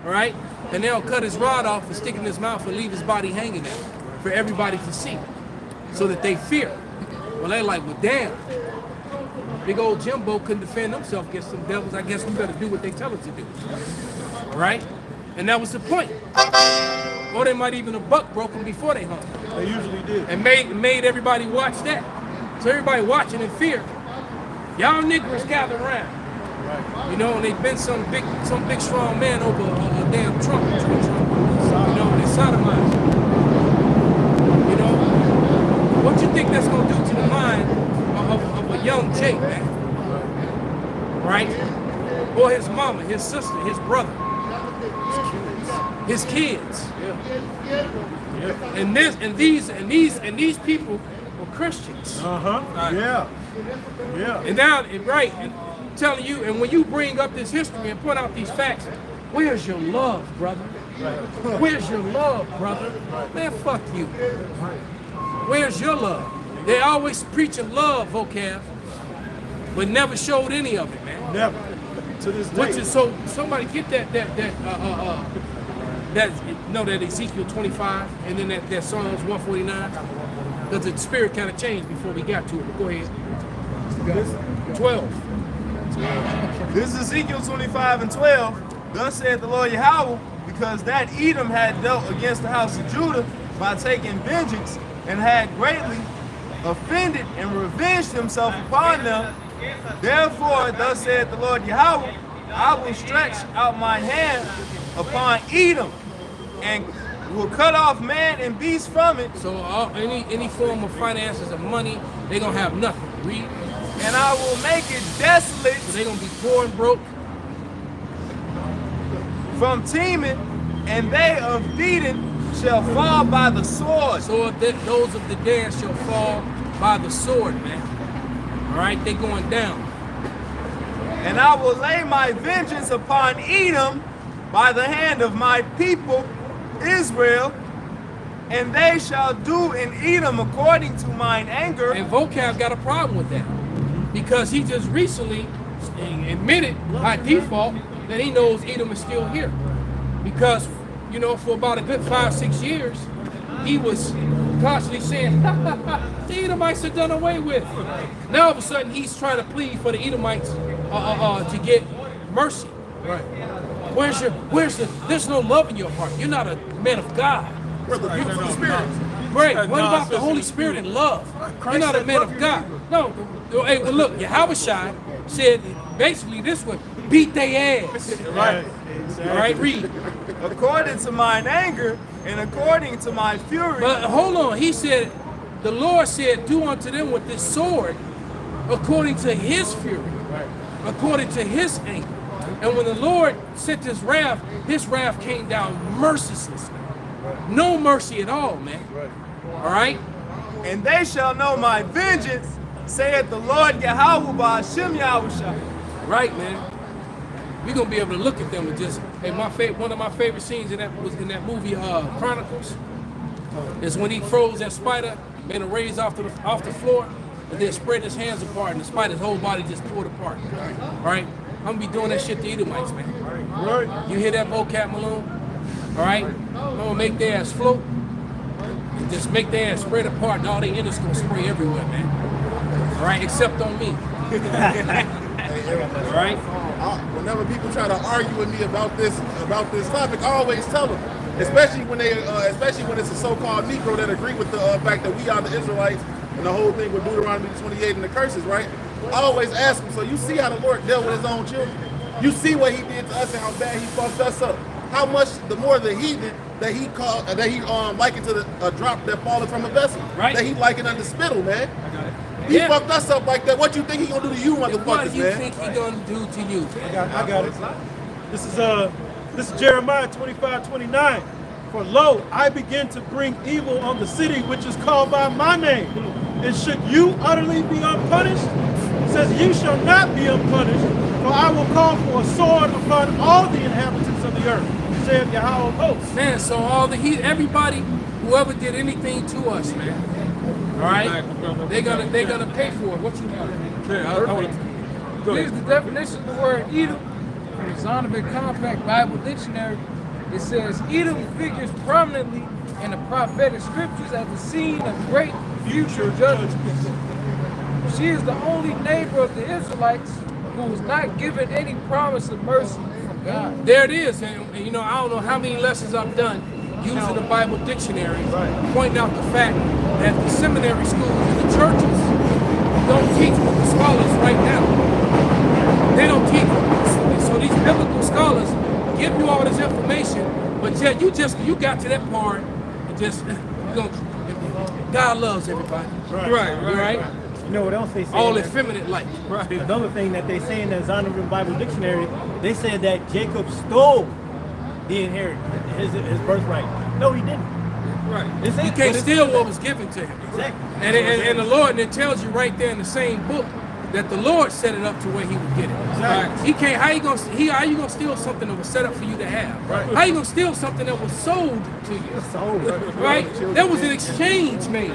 all right? And they'll cut his rod off and stick it in his mouth and leave his body hanging there for everybody to see, so that they fear. Well, they're like, well, damn. Big old Jimbo couldn't defend himself against some devils. I guess we better do what they tell us to do, all right? And that was the point. Or they might even have buck broken before they hung. They usually did. And made everybody watch that. So everybody watching in fear. Y'all niggers gather around. Right. You know, and they've been some big strong man over a damn tree trunk. You know, and they sodomized. You know, what you think that's gonna do to the mind of a young Jake, man? Right? Or his mama, his sister, his brother, his kids. Yeah. And these people were Christians. Yeah. And now, right, and I'm telling you, and when you bring up this history and point out these facts, where's your love, brother? Where's your love, brother? Man, fuck you. Where's your love? They always preaching love, vocab, but never showed any of it, man. Never. To this day. Which is so somebody get that Ezekiel 25 and then that Psalms 149, because the spirit kind of changed before we got to it. But go ahead. 12. This is Ezekiel 25 and 12. Thus saith the Lord Yahweh, because that Edom had dealt against the house of Judah by taking vengeance, and had greatly offended and revenged himself upon them. Therefore, thus saith the Lord Yahweh, I will stretch out my hand upon Edom, and will cut off man and beast from it. So any form of finances or money, they're gonna have nothing. Read. And I will make it desolate. So they're gonna be poor and broke. From Teman, and they of Dedan shall fall by the sword. So those of the Dan shall fall by the sword, man. All right, they going down. And I will lay my vengeance upon Edom by the hand of my people Israel, And they shall do in Edom according to mine anger. And vocab got a problem with that because he just recently admitted by default that he knows Edom is still here. Because, you know, for about a good 5-6 years, he was constantly saying, the Edomites are done away with. Now all of a sudden he's trying to plead for the Edomites to get mercy. Right. There's no love in your heart. You're not a man of God. Brother, fruit of the Spirit. Great. What about the Holy Spirit and love? You're not a man of God. No. Hey, well, look, Yahushua said basically this way: beat their ass. Right. All right, read. According to mine anger and according to my fury. But hold on. He said, the Lord said, do unto them with this sword according to his fury, according to his anger. And when the Lord sent his wrath came down mercilessly. No mercy at all, man. All right? And they shall know my vengeance, saith the Lord Yahweh by Hashem Yahushua. Right, man. We're gonna be able to look at them and just, hey, one of my favorite scenes in that movie Chronicles is when he froze that spider, made him raise off the floor, and then spread his hands apart, and the spider's whole body just pulled apart. Right? I'm gonna be doing that shit to Edomites, man. Right. You hear that, vocab Malone? All right? I'm gonna make their ass float, and just make their ass spread apart, and all their innards gonna spray everywhere, man. All right, except on me. All right? Whenever people try to argue with me about this topic, I always tell them, especially when it's a so-called Negro that agree with the fact that we are the Israelites and the whole thing with Deuteronomy 28 and the curses, right? I always ask them, so you see how the Lord dealt with his own children? You see what he did to us and how bad he fucked us up. How much the more the heathen that he likened to the drop that fallen from a vessel. Right. That he likened unto spittle, man. I got it. He fucked us up like that. What you think he gonna do to you, motherfuckers, What do you man? think he gonna do to you? I got it. This is Jeremiah 25:29. For lo, I begin to bring evil on the city which is called by my name. And should you utterly be unpunished? It says, you shall not be unpunished, for I will call for a sword upon all the inhabitants of the earth, saith Yahweh of hosts. Man, so everybody, whoever did anything to us, man. All right, they're gonna pay for it. What you got? Here's the definition of the word Edom from the Zondervan Compact Bible Dictionary. It says, Edom figures prominently in the prophetic scriptures as the scene of great future judgment. She is the only neighbor of the Israelites who was not given any promise of mercy from God. There it is, and you know, I don't know how many lessons I've done using the Bible dictionary, pointing out the fact that the seminary schools and the churches don't teach what the scholars right now. They don't teach it. So these biblical scholars give you all this information, but yet you got to that part and just God loves everybody. Right. You know what else they say? All effeminate like. Right. Another thing that they say in the Zondervan Bible Dictionary, they said that Jacob stole the inheritance, his birthright. No, he didn't. Right. He can't steal what was given to him. Exactly. And the Lord, and it tells you right there in the same book that the Lord set it up to where he would get it. Exactly. He can't. How you gonna steal something that was set up for you to have? Right. How you gonna steal something that was sold to you? Right? That was an exchange made.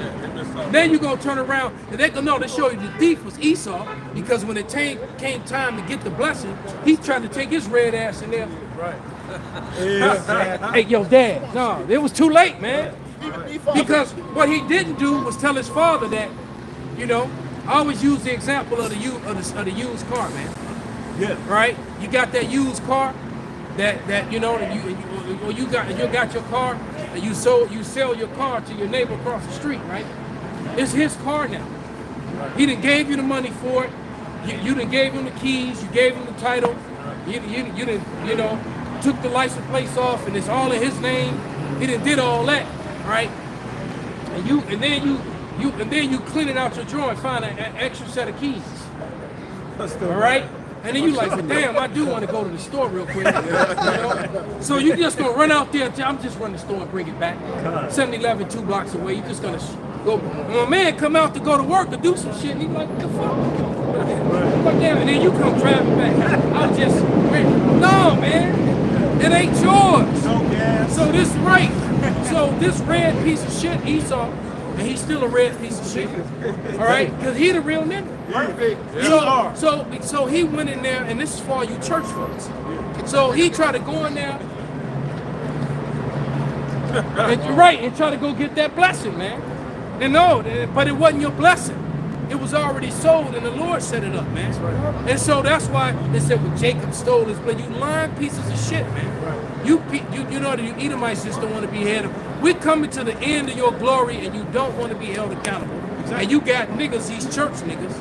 Then you gonna turn around and they show you the thief was Esau, because when it came time to get the blessing, he tried to take his red ass in there. Right. Hey, yo, Dad. No, it was too late, man. Because what he didn't do was tell his father that, you know, I always use the example of the used car, man. Yeah. Right? You got that used car that you know, you got your car and you sell your car to your neighbor across the street, right? It's his car now. He done gave you the money for it. You done gave him the keys. You gave him the title. You done, you know, took the license plates off, and it's all in his name. He done did all that, right? And then you clean it out your drawer and find an extra set of keys. All right? And then you like, well, damn, I do want to go to the store real quick. You know? So you just gonna run out there. I'm just running the store and bring it back. 7-Eleven 2 blocks away. You just gonna go. When my man come out to go to work to do some shit, and he's like, what the fuck? Like, damn, and then you come driving back. I'm just, no, man, it ain't yours. No gas. So this right. So this red piece of shit, Esau, and he's still a red piece of shit. All right, because he the real nigga. Perfect. So he went in there, and this is for all you church folks. So he tried to go in there, and you're right, and try to go get that blessing, man. And no, but it wasn't your blessing. It was already sold, and the Lord set it up, man. Right. And so that's why they said, well, Jacob stole his blood. You lying pieces of shit, man. Right. You know that you Edomites just don't want to be held. We're coming to the end of your glory, and you don't want to be held accountable. Exactly. And you got niggas, these church niggas,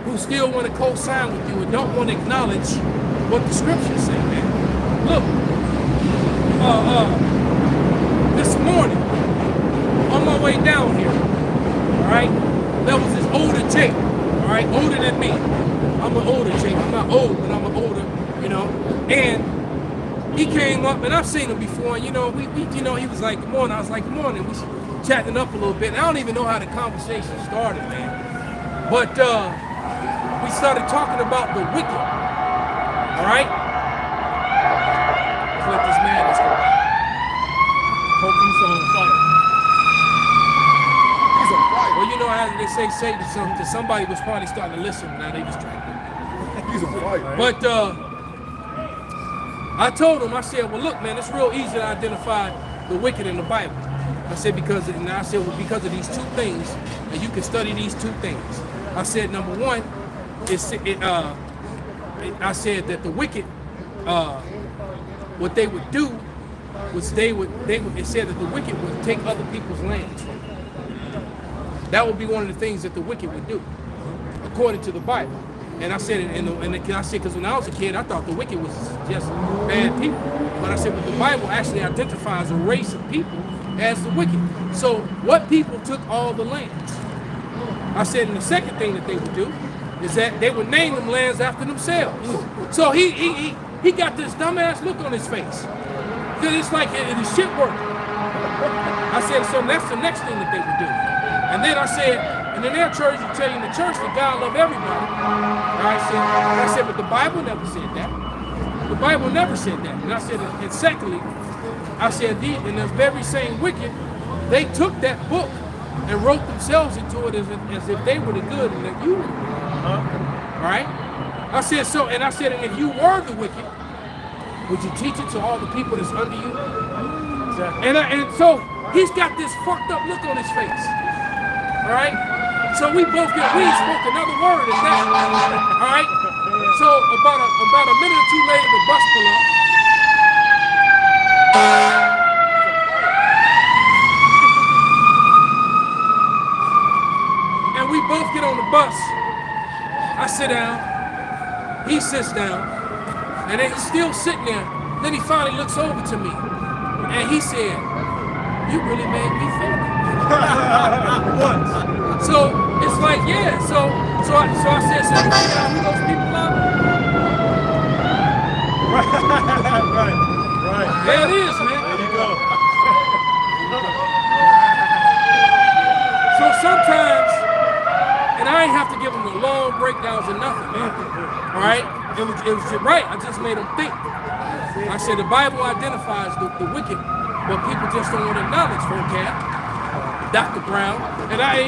who still want to co-sign with you and don't want to acknowledge what the scriptures say, man. Look, this morning, on my way down here, all right, there was this older Jake, all right, older than me. I'm an older Jake. I'm not old, but I'm an older, you know. And he came up, and I've seen him before. And, you know, he was like, "Good morning." I was like, "Good morning." We chatting up a little bit. And I don't even know how the conversation started, man. But we started talking about the wicked. All right. Let's let this madness go. Hope he's on fire. Well, you know how they say to somebody was probably starting to listen. Now they distracted. He's on fire. But I told him, I said, well, look, man, it's real easy to identify the wicked in the Bible. I said, because of these two things, and you can study these two things. I said, number one, I said that the wicked, what they would do was it said that the wicked would take other people's lands from them. That would be one of the things that the wicked would do, according to the Bible. And I said, because when I was a kid, I thought the wicked was just bad people. But I said, but the Bible actually identifies a race of people as the wicked. So what people took all the lands? I said, and the second thing that they would do is that they would name them lands after themselves. So he got this dumbass look on his face. Because it's like it is shit work. I said, so that's the next thing that they would do. And then I said, and in their church, you tell you in the church that God love everybody. I said, but the Bible never said that. The Bible never said that. And I said, and secondly, I said, in the very same wicked, they took that book and wrote themselves into it as if they were the good and that you were the good. Right? I said, so, and I said, and if you were the wicked, would you teach it to all the people that's under you? Exactly. And so he's got this fucked up look on his face. All right? So we spoke another word at that. All right? So about a minute or two later, the bus pulled up. And we both get on the bus. I sit down. He sits down. And then he's still sitting there. Then he finally looks over to me. And he said, "You really made me think." What? So it's like, yeah. So I said, "So you figure out who those people are?" Right. There it is, man. There you go. So sometimes, and I ain't have to give them the long breakdowns or nothing, man. All right? It was right. I just made them think. I said the Bible identifies the wicked, but people just don't want to acknowledge vocab. Dr. Brown, and I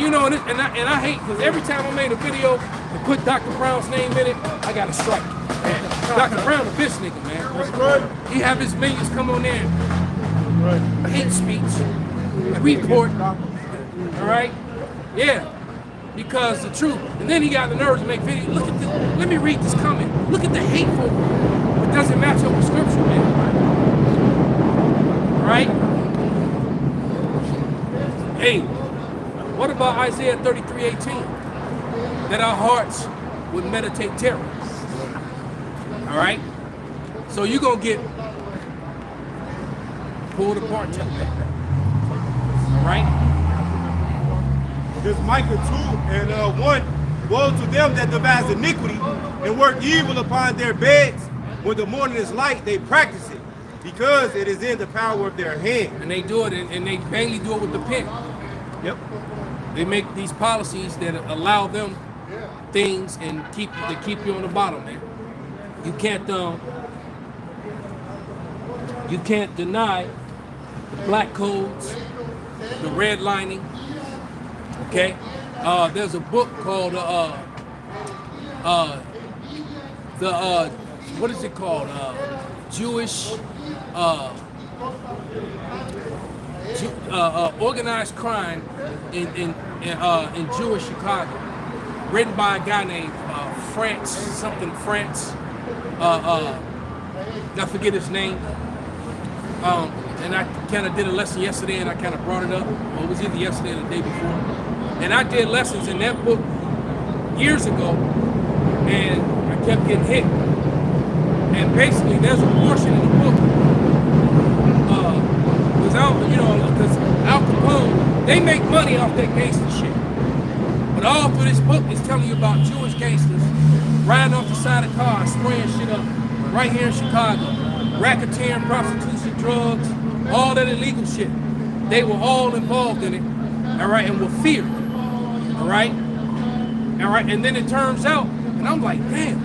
hate, because every time I made a video and put Dr. Brown's name in it, I got a strike. Dr. Brown a bitch nigga, man. That's right. He have his millions come on there. Right. Hate speech, report. All right, yeah, because the truth. And then he got the nerves to make video. Look at this. Let me read this comment. Look at the hateful. It doesn't match up with scripture, man. All right. Hey, what about Isaiah 33:18? That our hearts would meditate terror. All right? So you're going to get pulled apart till that. All right? There's Micah 2 and 1. Woe to them that devise iniquity and work evil upon their beds. When the morning is light, they practice it, because it is in the power of their hand. And they do it, and they mainly do it with the pen. Yep. They make these policies that allow them things and keep you on the bottom, man. You can't deny black codes, the redlining. Okay, there's a book called what is it called? Jewish organized crime in Jewish Chicago, written by a guy named France. I forget his name. And I kind of did a lesson yesterday, and I kind of brought it up. Well, it was either yesterday or the day before. And I did lessons in that book years ago, and I kept getting hit. And basically, there's a portion in the book, because Al Capone, they make money off that gangster shit. But all through this book is telling you about Jewish gangsters riding off the side of cars, spraying shit up right here in Chicago. Racketeering, prostitution, drugs, all that illegal shit. They were all involved in it, all right, and were feared, all right? And then it turns out, and I'm like, damn,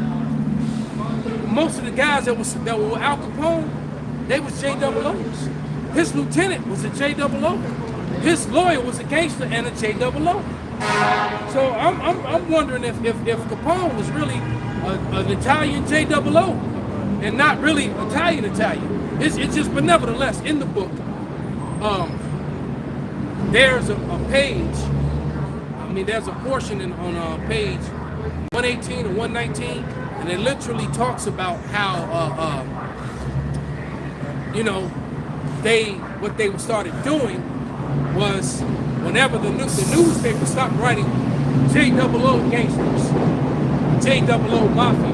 most of the guys that were with Al Capone, they was JOOs. His lieutenant was a JOO. His lawyer was a gangster and a JOO. So I'm wondering if Capone was really an Italian JOO and not really Italian. It's just, but nevertheless, in the book, there's a page. I mean, there's a portion on page 118 or 119, and it literally talks about how, what they started doing was whenever the newspaper stopped writing JOO gangsters, JOO mafia,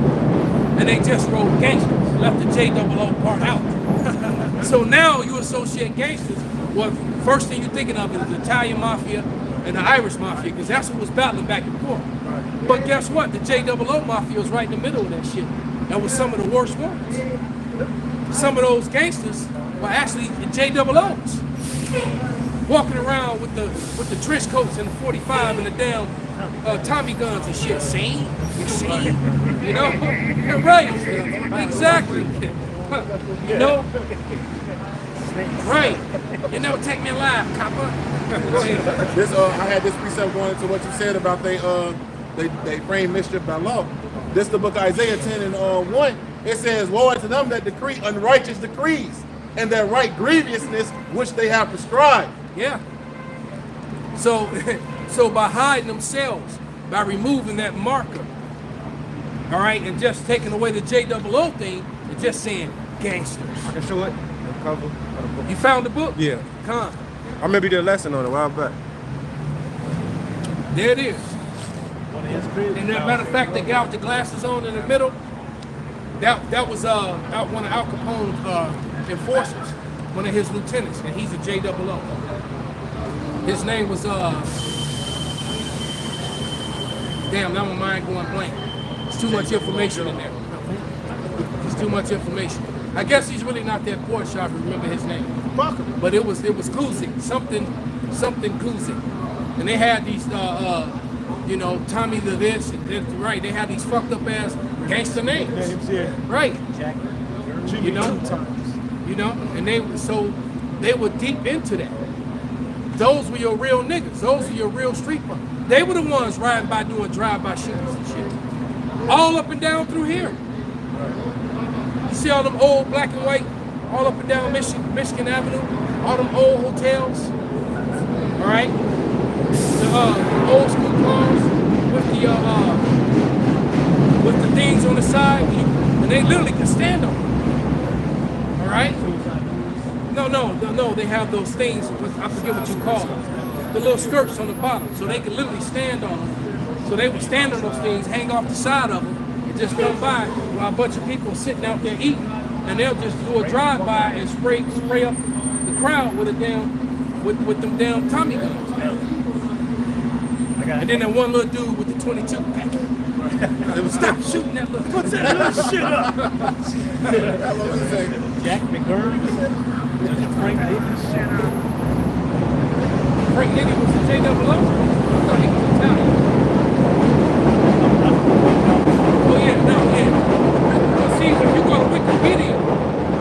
and they just wrote gangsters, left the JOO part out. So now you associate gangsters, well, first thing you're thinking of is the Italian mafia and the Irish mafia, because that's what was battling back and forth. But guess what? The JOO mafia was right in the middle of that shit. That was some of the worst ones. Some of those gangsters were actually JOOs, walking around with the trench coats and the 45 and the damn Tommy guns and shit. See? You see? You know? Right. Exactly. You know? Right. You never take me alive, copper. Go ahead. This I had this precept going into what you said about they frame mischief by law. This the book of Isaiah 10 and 1. It says, "Woe unto them that decree unrighteous decrees, and that write grievousness which they have prescribed." Yeah. So by hiding themselves, by removing that marker, all right, and just taking away the JOO thing, and just saying gangsters. I can show it. The cover of the book. You found the book? Yeah. Come. I remember you did a lesson on it a while back. There it is. And as a matter of fact, they got the glasses on in the middle. That was one of Al Capone's enforcers, one of his lieutenants, and he's a JOO. His name was damn, now my mind going blank. It's too much information in there. It's too much information. I guess he's really not that important, so I can remember his name. But it was Kuzik, something Kuzik. And they had these Tommy the this and right, they had these fucked up ass gangster names. Right. You know? And they were deep into that. Those were your real niggas. Those were your real street punkers. They were the ones riding by doing drive-by shootings and shit. All up and down through here. You see all them old black and white, all up and down Michigan Avenue, all them old hotels. All right? The old school cars with the things on the side, and they literally can stand on them. All right? No, they have those things, I forget what you call them, the little skirts on the bottom, so they can literally stand on them. So they would stand on those things, hang off the side of them, and just come by while a bunch of people are sitting out there eating, and they'll just do a drive-by and spray up the crowd with with them damn Tommy guns. And then that one little dude with the 22 pack. Stop shooting that little. Put that little shit up. Jack McGurn. Frank Davis. Frank Nigga was a JOO. I thought he was Italian. Oh yeah. Well, see, if you go to Wikipedia,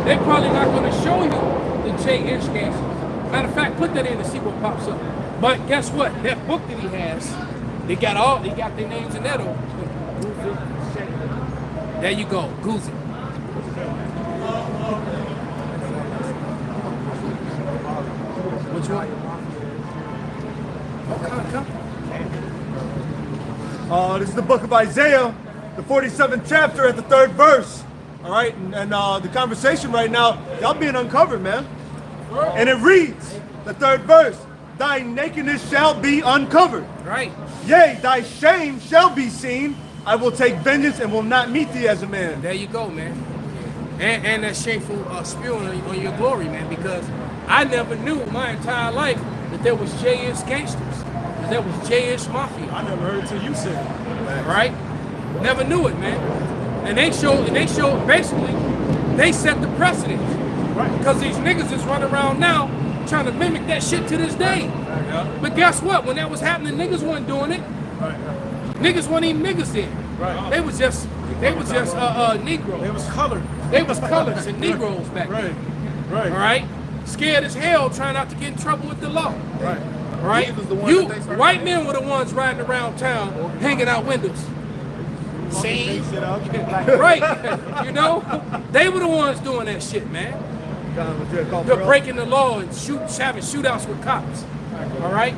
they're probably not going to show you the J-ish gangsters. that in and see what pops up. But guess what? That book that he has, they got their names in that over. There you go, Guzi. Which one? Oh, come. This is the book of Isaiah, the 47th chapter at the 3rd verse. All right, and the conversation right now, y'all being uncovered, man. And it reads, the 3rd verse, thy nakedness shall be uncovered. Right. Yea, thy shame shall be seen. I will take vengeance and will not meet thee as a man. There you go, man. And that shameful spewing on your glory, man, because I never knew my entire life that there was J.S. gangsters, that there was J.S. mafia. I never heard it till you said it. Right? Never knew it, man. And they showed basically, they set the precedent. Right. Because these niggas is running around now trying to mimic that shit to this day. Yeah. But guess what? When that was happening, niggas wasn't doing it. Right. Niggas weren't even niggas then. Right. They was just Negroes. It was colored. They was colors and Negroes back then. Right. All right? Scared as hell, trying not to get in trouble with the law. Right. Right? He was the one You, that they started white men were the ones riding around town, hanging out windows. See? Right. You know? They were the ones doing that shit, man. They're breaking the law and having shootouts with cops. All right?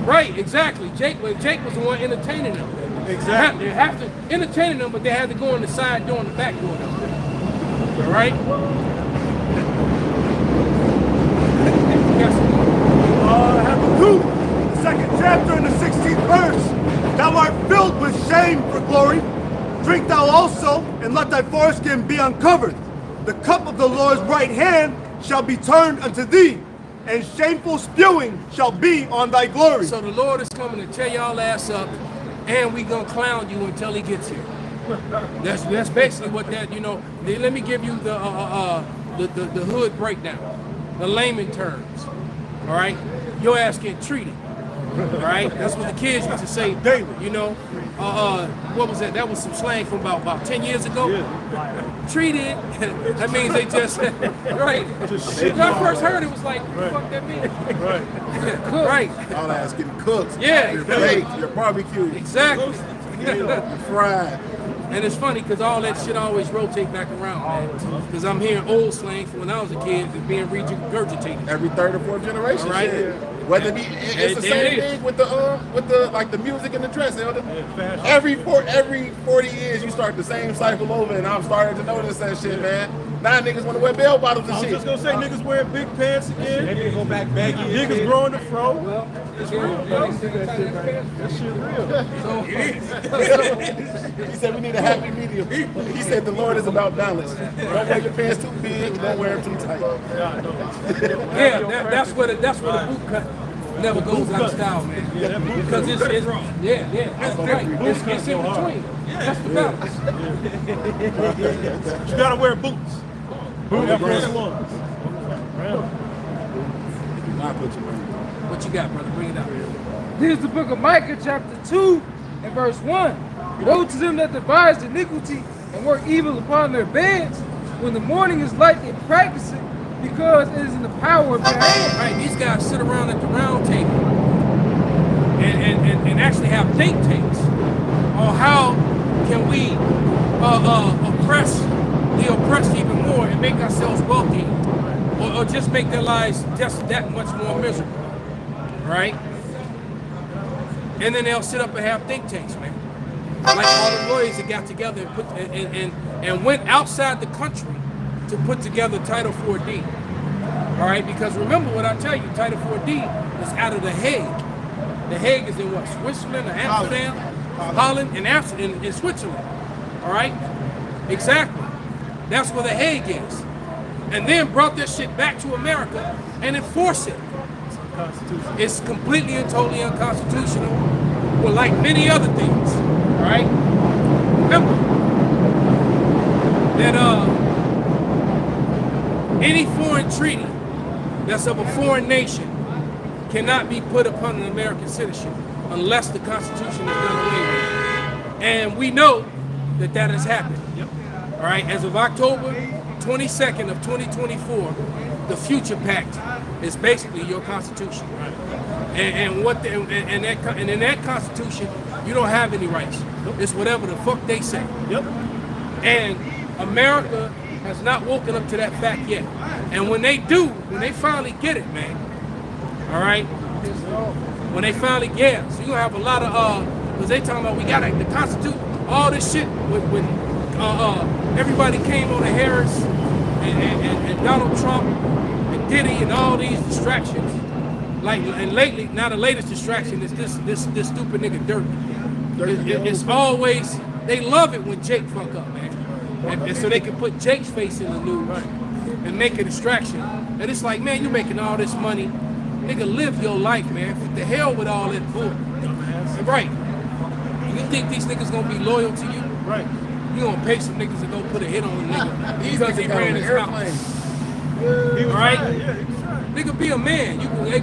Right, exactly. Jake was the one entertaining them. Exactly. They have to entertain them, but they had to go on the side door and the back door. All right? Habakkuk, the 2nd chapter and the 16th verse. Thou art filled with shame for glory. Drink thou also, and let thy foreskin be uncovered. The cup of the Lord's right hand shall be turned unto thee, and shameful spewing shall be on thy glory. So the Lord is coming to tear y'all ass up, and we gonna clown you until he gets here. That's basically what that, you know. Let me give you the hood breakdown, the layman terms. All right, your ass get treated. All right, that's what the kids used to say daily. You know, what was that? That was some slang from about 10 years ago. Yeah. Treated. That means they just right. When I first heard it, was like, what the fuck that mean? Right. Right. All ass getting cooked. Yeah. You're baked, you're barbecued, Exactly. you're fried. And it's funny because all that shit always rotate back around, man. Because I'm hearing old slang from when I was a kid that's being regurgitated. Every 3rd or 4th generation. All right. Shit. Whether it be, it's the same thing with the like the music and the dress. fashion. Every 40 years, you start the same cycle over, and I'm starting to notice that shit, man. Now niggas want to wear bell bottoms and I was shit. just gonna say niggas wearing big pants again. Maybe they go back baggy. Niggas growing the fro. It's real, bro. That shit real. He said we need a happy medium. He said the Lord is about balance. Don't wear your pants too big, don't wear them too tight. Yeah, that's where the boot cut never goes out of style, man. Yeah, that boot Because it's that's right. It's in between. That's the balance. You gotta wear boots. Boots. What you got, brother? Bring it out. Here's the book of Micah, chapter 2, and verse 1. Woe to them that devise iniquity and work evil upon their beds, when the morning is light, they practice it, because it is in the power of their hand. Right, these guys sit around at the round table and actually have think tanks on how can we oppress the oppressed even more and make ourselves wealthy, or just make their lives just that much more miserable, right? And then they'll sit up and have think tanks, man. Like all the lawyers that got together and put and went outside the country to put together Title 4D. All right, because remember what I tell you, Title 4D is out of The Hague. The Hague is in what, Switzerland or Amsterdam? Holland and Amsterdam in Switzerland. All right, exactly. That's where The Hague is. And then brought this shit back to America and enforced it. It's completely and totally unconstitutional. Well, like many other things. All right. Remember that any foreign treaty that's of a foreign nation cannot be put upon an American citizen unless the Constitution is done away with. And we know that that has happened. All right, as of October 22nd of 2024, the Future Pact is basically your constitution. And what in that constitution, you don't have any rights. It's whatever the fuck they say. Yep. And America has not woken up to that fact yet. And when they do, when they finally get it, man, all right, when they finally get it, so you have a lot of, because they talking about we got the Constitution, all this shit when everybody came on to Harris and Donald Trump and Diddy and all these distractions. Like, and lately, now the latest distraction is this stupid nigga Dirk. It's always, they love it when Jake fuck up, man. And so they can put Jake's face in the news and make a distraction. And it's like, man, you making all this money. Nigga, live your life, man. The hell with all that bull. Right. You think these niggas gonna be loyal to you? Right. You gonna pay some niggas to go put a hit on a nigga because he ran his mouth. Right? Nigga, be a man. You can,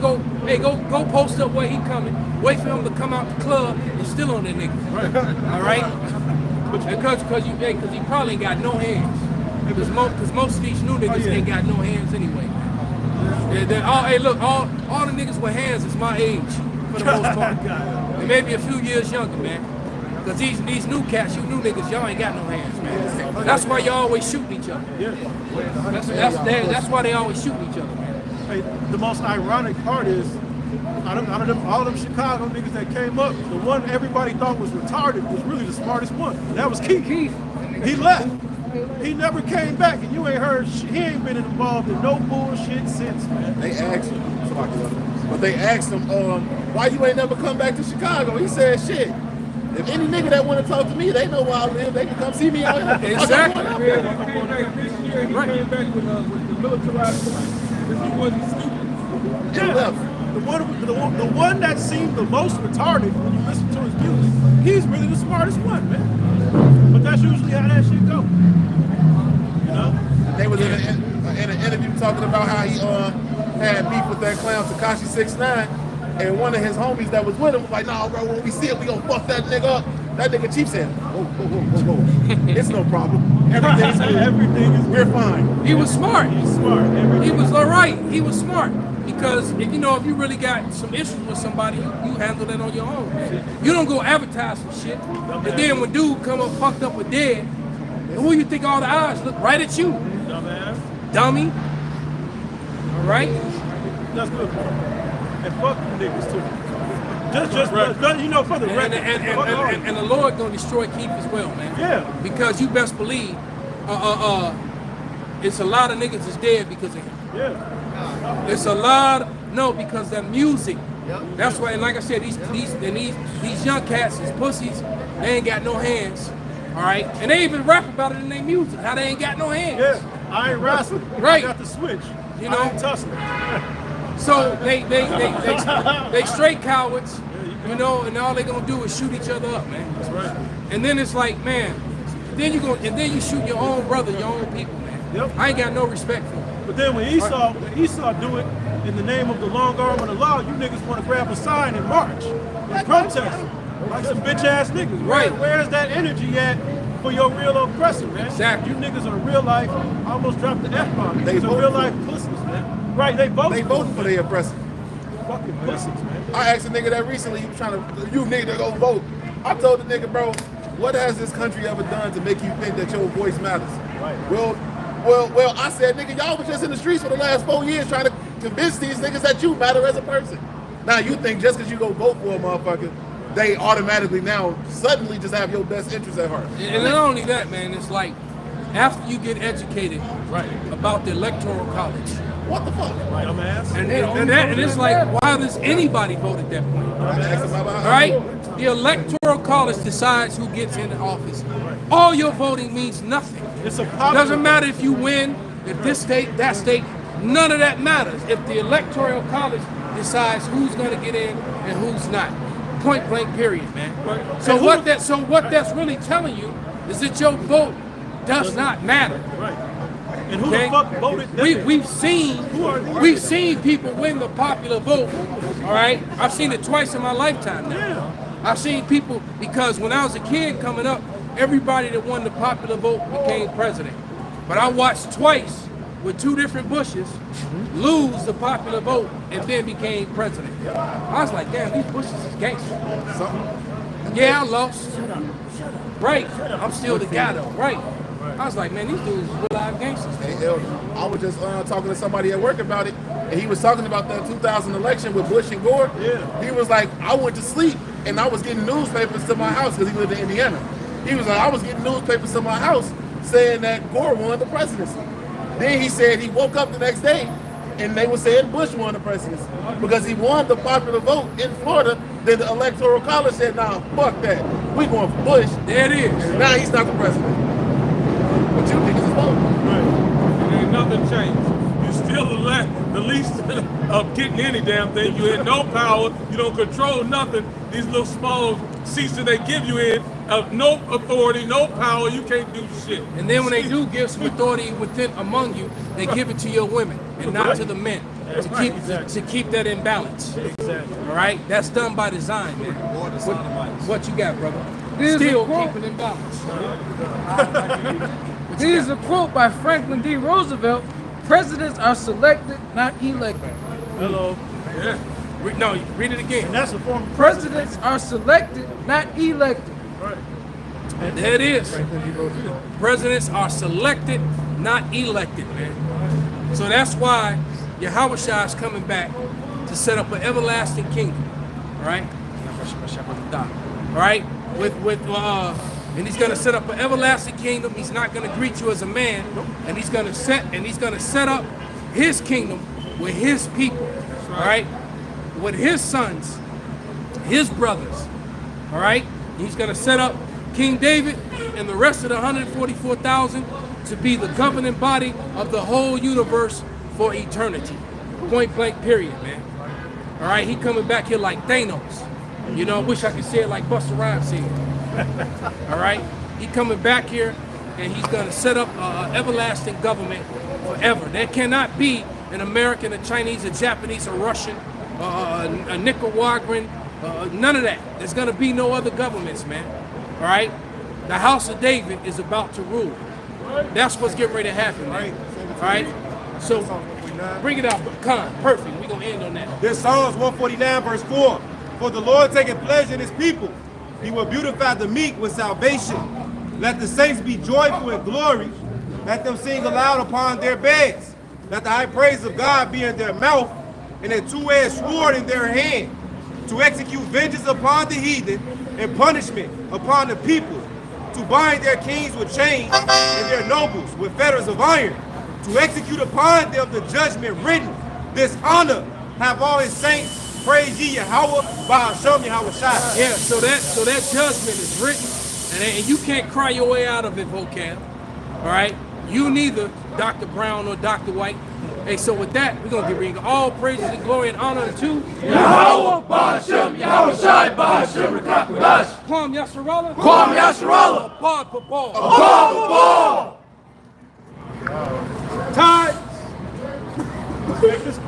go post up where he coming. Wait for him to come out the club and still on that nigga. Right. All right? Because he probably ain't got no hands. Because most of these new niggas ain't got no hands anyway. Hey, look, all the niggas with hands is my age for the most part. And maybe a few years younger, man. Because these new cats, you new niggas, y'all ain't got no hands, man. That's why y'all always shooting each other. Yeah. That's why they always shooting each other, man. Hey, the most ironic part is, out of them, all them Chicago niggas that came up, the one everybody thought was retarded was really the smartest one. And that was Keith. He left. He never came back, and you ain't heard shit. He ain't been involved in no bullshit since, man. They asked him, but they asked him, why you ain't never come back to Chicago? He said, shit. If any nigga that want to talk to me, they know where I live. They can come see me out here. Exactly. He came back with the militarized because he wasn't stupid. And left. The one that seemed the most retarded when you listen to his music, he's really the smartest one, man. But that's usually how that shit go. You know? They was in an interview talking about how he had beef with that clown Tekashi 6ix9ine, and one of his homies that was with him was like, nah, bro, when we see it, we gonna fuck that nigga up. That nigga Chief said, whoa. It's no problem. Everything's good. Everything is We're fine. He was smart. He's smart. He was all right. He was smart. Because if you really got some issues with somebody, you handle that on your own. You don't go advertise some shit. And then when dude come up fucked up or dead, who you think all the eyes look right at you? Dumbass. Dummy. All right? That's good. And fuck them niggas too. Just for the record. And the Lord gonna destroy Keith as well, man. Yeah. Because you best believe, it's a lot of niggas is dead because of him. Yeah. It's a lot, because that music. That's why, and like I said, these young cats is pussies. They ain't got no hands. All right, and they even rap about it in their music. How they ain't got no hands. Yeah. I ain't wrestling. Right. I got the switch. You know. I ain't tussling. So they straight cowards. And all they gonna do is shoot each other up, man. That's right. And then it's like, man, then you shoot your own brother, your own people, man. Yep. I ain't got no respect for them. But then when Esau do it in the name of the long arm of the law, you niggas want to grab a sign and march and protest like some bitch ass niggas. Right. Where's that energy at for your real oppressor, man? Exactly. You niggas are real life. I almost dropped the F-bomb. They These are voted real for life pussies, man. Right? They voted for their oppressor. Fucking pussies, man. I asked a nigga that recently, he was trying to, you nigga to go vote. I told the nigga, bro, what has this country ever done to make you think that your voice matters? Right. Well, I said, nigga, y'all was just in the streets for the last 4 years trying to convince these niggas that you matter as a person. Now you think just because you go vote for a motherfucker, they automatically now suddenly just have your best interests at heart. And not only that, man, it's like after you get educated about the electoral college. What the fuck? Right, dumbass. And it's like, why does anybody vote at that point? All right? The electoral college decides who gets into office. All your voting means nothing. It's a Doesn't matter if you win, if this state, that state, none of that matters. If the electoral college decides who's going to get in and who's not. Point blank period, man. Right. So what that's really telling you is that your vote does not matter. Right. And who the fuck voted them? We've seen people win the popular vote. All right, I've seen it twice in my lifetime now. Yeah. I've seen people, because when I was a kid coming up, everybody that won the popular vote became president. But I watched twice with 2 different Bushes, lose the popular vote, and then became president. I was like, damn, these Bushes is gangsters. Yeah, I lost. Right. I'm still the guy though. Right. I was like, man, these dudes real live gangsters. Hey, Elder, I was just talking to somebody at work about it, and he was talking about that 2000 election with Bush and Gore. Yeah. He was like, I went to sleep, and I was getting newspapers to my house because he lived in Indiana. He was like, I was getting newspapers to my house saying that Gore won the presidency. Then he said he woke up the next day, and they were saying Bush won the presidency because he won the popular vote in Florida. Then the Electoral College said, nah, fuck that. We going for Bush. There it is. And now he's not the president. But you niggas is voting. Right. Ain't nothing changed. You still the least of getting any damn thing. You had no power. You don't control nothing. These little small seats that they give you in of no authority, no power. You can't do shit. And then when they do give some authority within among you, they give it to your women and not to the men to keep that in balance. Exactly. All right, that's done by design, man. What you got, brother? Here's Still a quote. keeping in balance. Here's a quote by Franklin D. Roosevelt: "Presidents are selected, not elected." Hello. Yeah. No, read it again. And that's a form of Presidents are selected, not elected. Right. There it is. Presidents are selected, not elected, man. So that's why Yahushua is coming back to set up an everlasting kingdom, all right? All right, and he's going to set up an everlasting kingdom. He's not going to greet you as a man, and he's going to set up his kingdom with his people, all right, with his sons, his brothers, all right. He's going to set up King David and the rest of the 144,000 to be the governing body of the whole universe for eternity. Point blank, period, man. All right, he coming back here like Thanos. You know, I wish I could say it like Busta Rhymes said. All right, he coming back here and he's going to set up an everlasting government forever. There cannot be an American, a Chinese, a Japanese, a Russian, a Nicaraguan, none of that. There's going to be no other governments, man. All right? The house of David is about to rule. That's what's getting ready to happen, man. All right? So, bring it out, Khan. Perfect. We're going to end on that. This Psalms 149 verse 4. For the Lord taketh pleasure in his people. He will beautify the meek with salvation. Let the saints be joyful in glory. Let them sing aloud upon their beds. Let the high praise of God be in their mouth and a two-edged sword in their hand, to execute vengeance upon the heathen and punishment upon the people, to bind their kings with chains and their nobles with fetters of iron, to execute upon them the judgment written. This honor have all his saints. Praise ye Yahweh, Ba'ashem Yahweh Shai. Yeah, so that judgment is written, and you can't cry your way out of it, vocab. All right? You neither, Dr. Brown or Dr. White. Hey, so with that, we're going to bring all praises and glory and honor to Yahweh, Ba'ashem, Yahweh Shai, Ba'ashem, Rekakudash. Kwam Yasharallah. Kwam Yasharallah. Apad Papal. Above, above. Time.